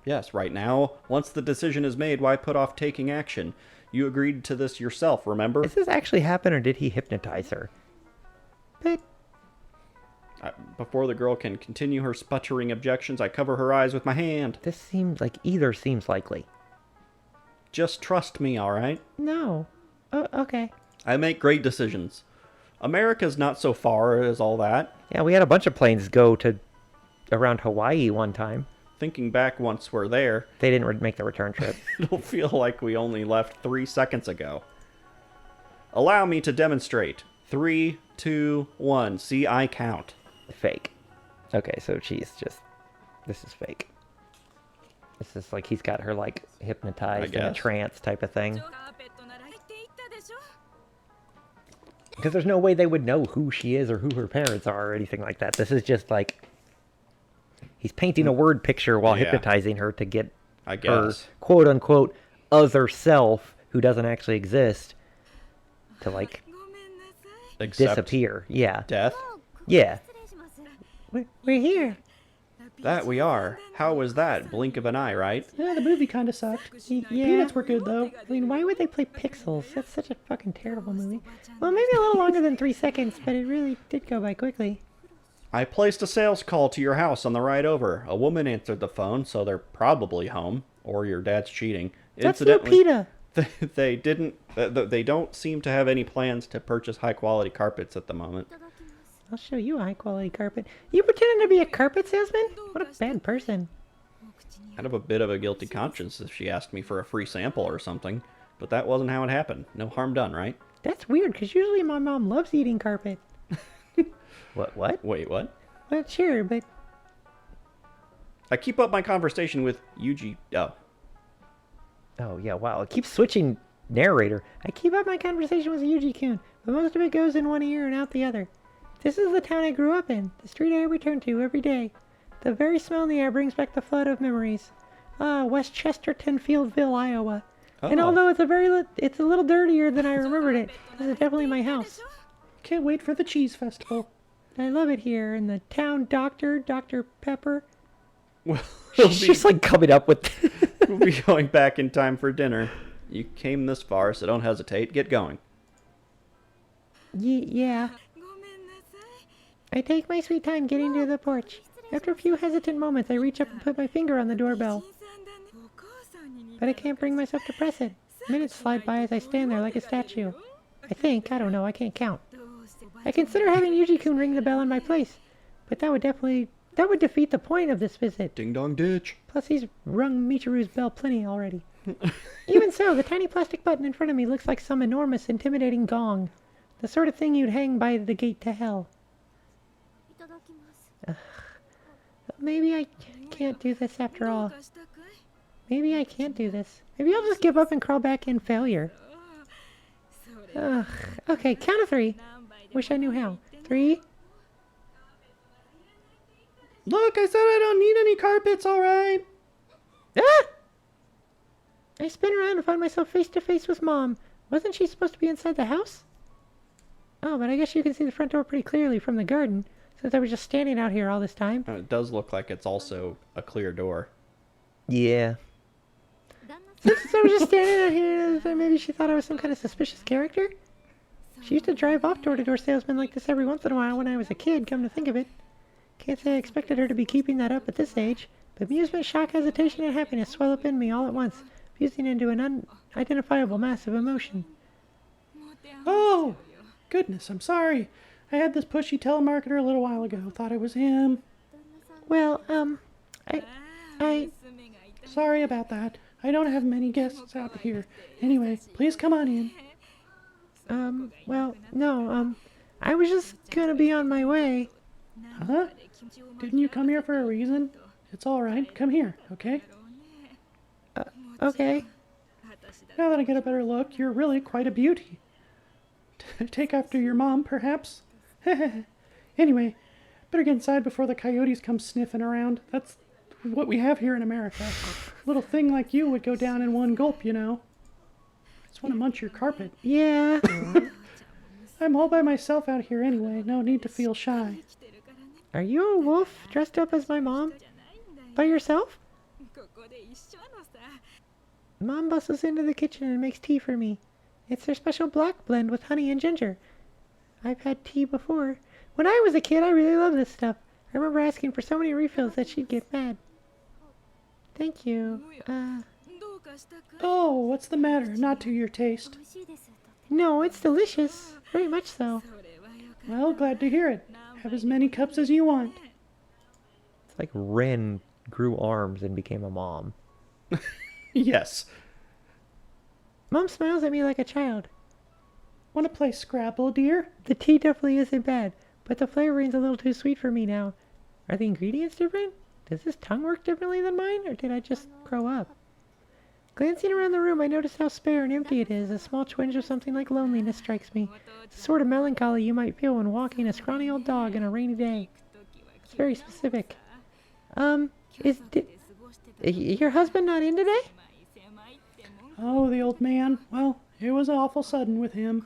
Yes, right now. Once the decision is made, why put off taking action? You agreed to this yourself, remember? Does this actually happen, or did he hypnotize her? But... Before the girl can continue her sputtering objections, I cover her eyes with my hand. This seems like either seems likely. Just trust me, alright? no. Oh, okay. I make great decisions. America's not so far as all that. Yeah, we had a bunch of planes go to around Hawaii one time. Thinking back once we're there, They didn't make the return trip. it'll feel like we only left 3 seconds ago. Allow me to demonstrate. 3, 2, 1. See, I count. Fake. Okay, so she's just... This is fake. This is like he's got her like hypnotized in a guess. trance type of thing. Because there's no way they would know who she is or who her parents are or anything like that. This is just like... He's painting a word picture while Yeah. hypnotizing her to get I her guess. quote-unquote other self, who doesn't actually exist, to like Except disappear. Yeah. death. Yeah. We're here. That we are. How was that? Blink of an eye, right? Yeah, the movie kind of sucked. Yeah. Peanuts were good, though. I mean, why would they play Pixels? That's such a fucking terrible movie. Well, maybe a little longer than 3 seconds, but it really did go by quickly. I placed a sales call to your house on the ride over. A woman answered the phone, so they're probably home. Or your dad's cheating. That's Lupita. They don't seem to have any plans to purchase high-quality carpets at the moment. I'll show you a high-quality carpet. You pretending to be a carpet salesman? What a bad person. I'd have a bit of a guilty conscience if she asked me for a free sample or something. But that wasn't how it happened. No harm done, right? That's weird, because usually my mom loves eating carpet. What? Wait, what? Well, sure, but... I keep up my conversation with Yuuji. Oh. Oh, yeah, wow. It keeps switching narrator. I keep up my conversation with Yuuji-kun, but most of it goes in one ear and out the other. This is the town I grew up in, the street I return to every day. The very smell in the air brings back the flood of memories. Ah, West Chesterton, Fieldville, Iowa. And although it's it's a little dirtier than I remembered it, this is definitely my house. Can't wait for the cheese festival. I love it here, and the town doctor, Dr. Pepper. Well, She's like coming up with. we'll be going back in time for dinner. You came this far, so don't hesitate. Get going. Yeah. I take my sweet time getting to the porch. After a few hesitant moments, I reach up and put my finger on the doorbell. But I can't bring myself to press it. Minutes slide by as I stand there like a statue. I don't know, I can't count. I consider having Yuuji-kun ring the bell in my place, but that would defeat the point of this visit. Ding dong ditch. Plus he's rung Michiru's bell plenty already. Even so, the tiny plastic button in front of me looks like some enormous, intimidating gong. The sort of thing you'd hang by the gate to hell. Maybe I can't do this after all. Maybe I can't do this. Maybe I'll just give up and crawl back in failure. Ugh. Okay, count of 3. Wish I knew how. 3. Look, I said I don't need any carpets, alright? Ah! I spin around and find myself face to face with Mom. Wasn't she supposed to be inside the house? Oh, but I guess you can see the front door pretty clearly from the garden, since I was just standing out here all this time. It does look like it's also a clear door. Yeah. Since I was just standing out here, maybe she thought I was some kind of suspicious character? She used to drive off door-to-door salesmen like this every once in a while when I was a kid, come to think of it. Can't say I expected her to be keeping that up at this age, but amusement, shock, hesitation, and happiness swell up in me all at once, fusing into an unidentifiable mass of emotion. Oh, goodness, I'm sorry. I had this pushy telemarketer a little while ago. Thought it was him. Well, I... Sorry about that. I don't have many guests out here. Anyway, please come on in. Well, no, I was just gonna be on my way. Huh? Didn't you come here for a reason? It's alright. Come here, okay? Okay. Now that I get a better look, you're really quite a beauty. Take after your mom, perhaps? Anyway, better get inside before the coyotes come sniffing around. That's what we have here in America. A little thing like you would go down in one gulp, you know. Just want to munch your carpet. Yeah. I'm all by myself out here anyway. No need to feel shy. Are you a wolf dressed up as my mom? By yourself? Mom bustles into the kitchen and makes tea for me. It's their special black blend with honey and ginger. I've had tea before. When I was a kid, I really loved this stuff. I remember asking for so many refills that she'd get mad. Thank you. Oh, what's the matter? Not to your taste. No, it's delicious. Very much so. Well, glad to hear it. Have as many cups as you want. It's like Ren grew arms and became a mom. Yes. Mom smiles at me like a child. Want to play Scrabble, dear? The tea definitely isn't bad, but the flavoring's a little too sweet for me now. Are the ingredients different? Does this tongue work differently than mine, or did I just grow up? Glancing around the room, I notice how spare and empty it is. A small twinge of something like loneliness strikes me. It's the sort of melancholy you might feel when walking a scrawny old dog on a rainy day. It's very specific. Is your husband not in today? Oh, the old man. Well, it was awful sudden with him.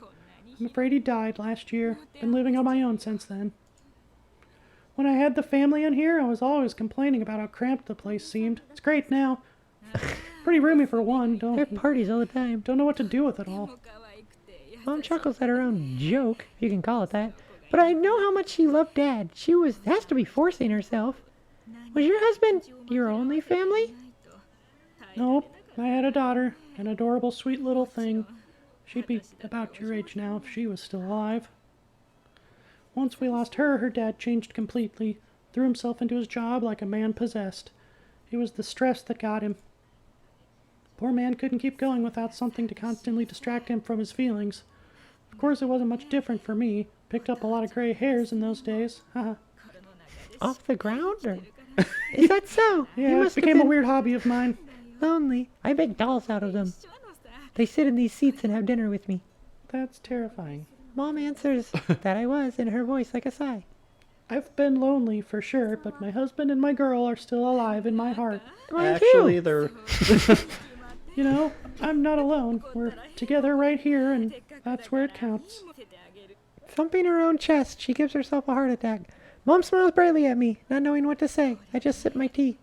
I'm afraid he died last year. Been living on my own since then. When I had the family in here, I was always complaining about how cramped the place seemed. It's great now. Pretty roomy for one. They have parties all the time. Don't know what to do with it all. Mom chuckles at her own joke, if you can call it that. But I know how much she loved Dad. She has to be forcing herself. Was your husband your only family? Nope. I had a daughter, an adorable, sweet little thing. She'd be about your age now if she was still alive. Once we lost her, her dad changed completely, threw himself into his job like a man possessed. It was the stress that got him. Poor man couldn't keep going without something to constantly distract him from his feelings. Of course, it wasn't much different for me. Picked up a lot of gray hairs in those days. Haha. Off the ground, or is that so? Yeah, it became a weird hobby of mine. Lonely. I make dolls out of them. They sit in these seats and have dinner with me. That's terrifying. Mom answers that I was in her voice like a sigh. I've been lonely for sure, but my husband and my girl are still alive in my heart. Mine Actually, too. they're You know, I'm not alone. We're together right here, and that's where it counts. Thumping her own chest, she gives herself a heart attack. Mom smiles brightly at me, not knowing what to say. I just sip my tea.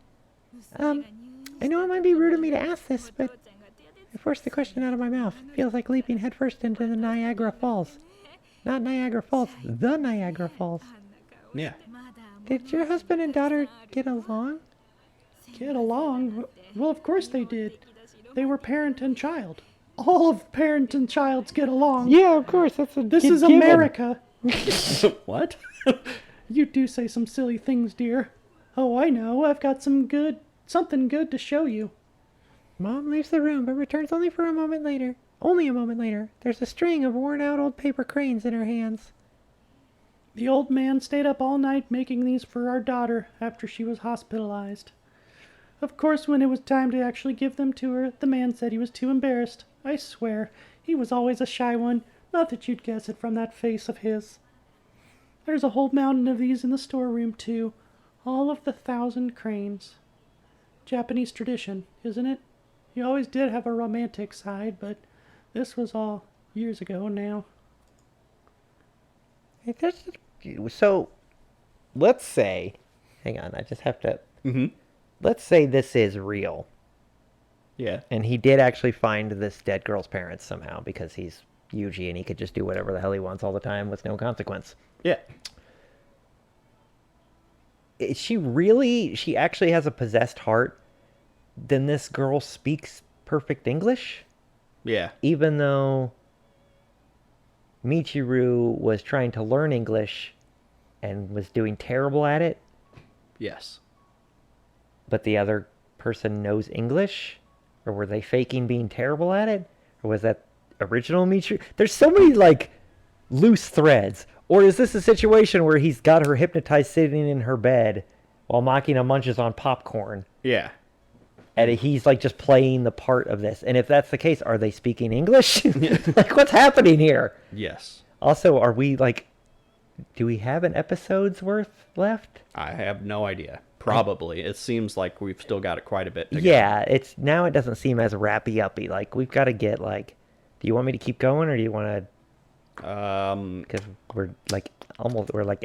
I know it might be rude of me to ask this, but I forced the question out of my mouth. Feels like leaping headfirst into the Niagara Falls. Not Niagara Falls, the Niagara Falls. Yeah. Did your husband and daughter get along? Get along? Well, of course they did. They were parent and child. All of parent and childs get along. Yeah, of course. This is America. What? You do say some silly things, dear. Oh, I know. I've got something good to show you. Mom leaves the room, but returns only for a moment later. Only a moment later. There's a string of worn-out old paper cranes in her hands. The old man stayed up all night making these for our daughter after she was hospitalized. Of course, when it was time to actually give them to her, the man said he was too embarrassed. I swear, he was always a shy one. Not that you'd guess it from that face of his. There's a whole mountain of these in the storeroom, too. All of the 1,000 cranes. Japanese tradition, isn't it? You always did have a romantic side, but this was all years ago now. So, let's say, hang on, I just have to. Mm-hmm. Let's say this is real, Yeah. and he did actually find this dead girl's parents somehow because he's Yuuji and he could just do whatever the hell he wants all the time with no consequence. Yeah. Is she actually has a possessed heart? Then this girl speaks perfect English? Yeah. Even though Michiru was trying to learn English and was doing terrible at it, Yes. but the other person knows English? Or were they faking being terrible at it? Or was that original Michiru? There's so many, like, loose threads. Or is this a situation where he's got her hypnotized sitting in her bed while Makina munches on popcorn? Yeah. And he's, like, just playing the part of this. And if that's the case, are they speaking English? Like, what's happening here? Yes. Also, are we, like... Do we have an episode's worth left? I have no idea. Probably. It seems like we've still got it quite a bit to go. Yeah, now it doesn't seem as wrappy-uppy. Like, we've got to get, like... Do you want me to keep going, or do you want to... Because we're, like,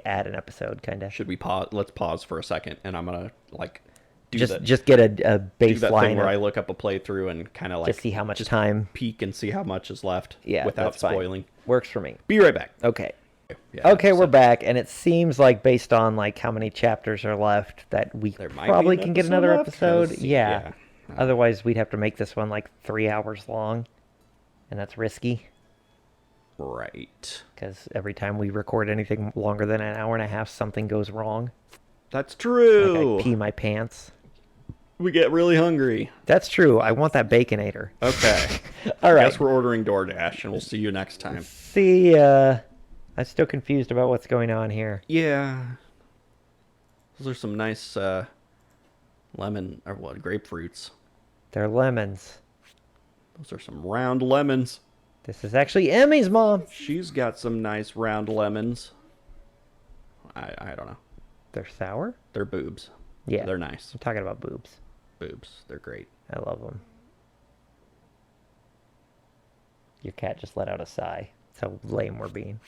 at an episode, kind of. Should we pause? Let's pause for a second, and I'm gonna, like... Just get a do that baseline thing where I look up a playthrough and kind of like just see how much time. peek and see how much is left without that's fine. spoiling. Works for me. Be right back. Okay. Yeah, Okay, we're so back, and it seems like based on like how many chapters are left that we there might probably be an can get episode another left, episode. 'cause, Yeah. Otherwise, we'd have to make this one like 3 hours long, and that's risky Right. because every time we record anything longer than an hour and a half, something goes wrong. That's Like true. I pee my pants. We get really hungry. That's true. I want that Baconator. Okay. All right. Guess we're ordering DoorDash, and we'll see you next time. See, I'm still confused about what's going on here. Yeah. Those are some nice lemon or what grapefruits. They're lemons. Those are some round lemons. This is actually Emmy's mom. She's got some nice round lemons. I don't know. They're sour? They're boobs. Yeah. They're nice. I'm talking about boobs. Boobs. They're great. I love them. Your cat just let out a sigh. That's how lame we're being.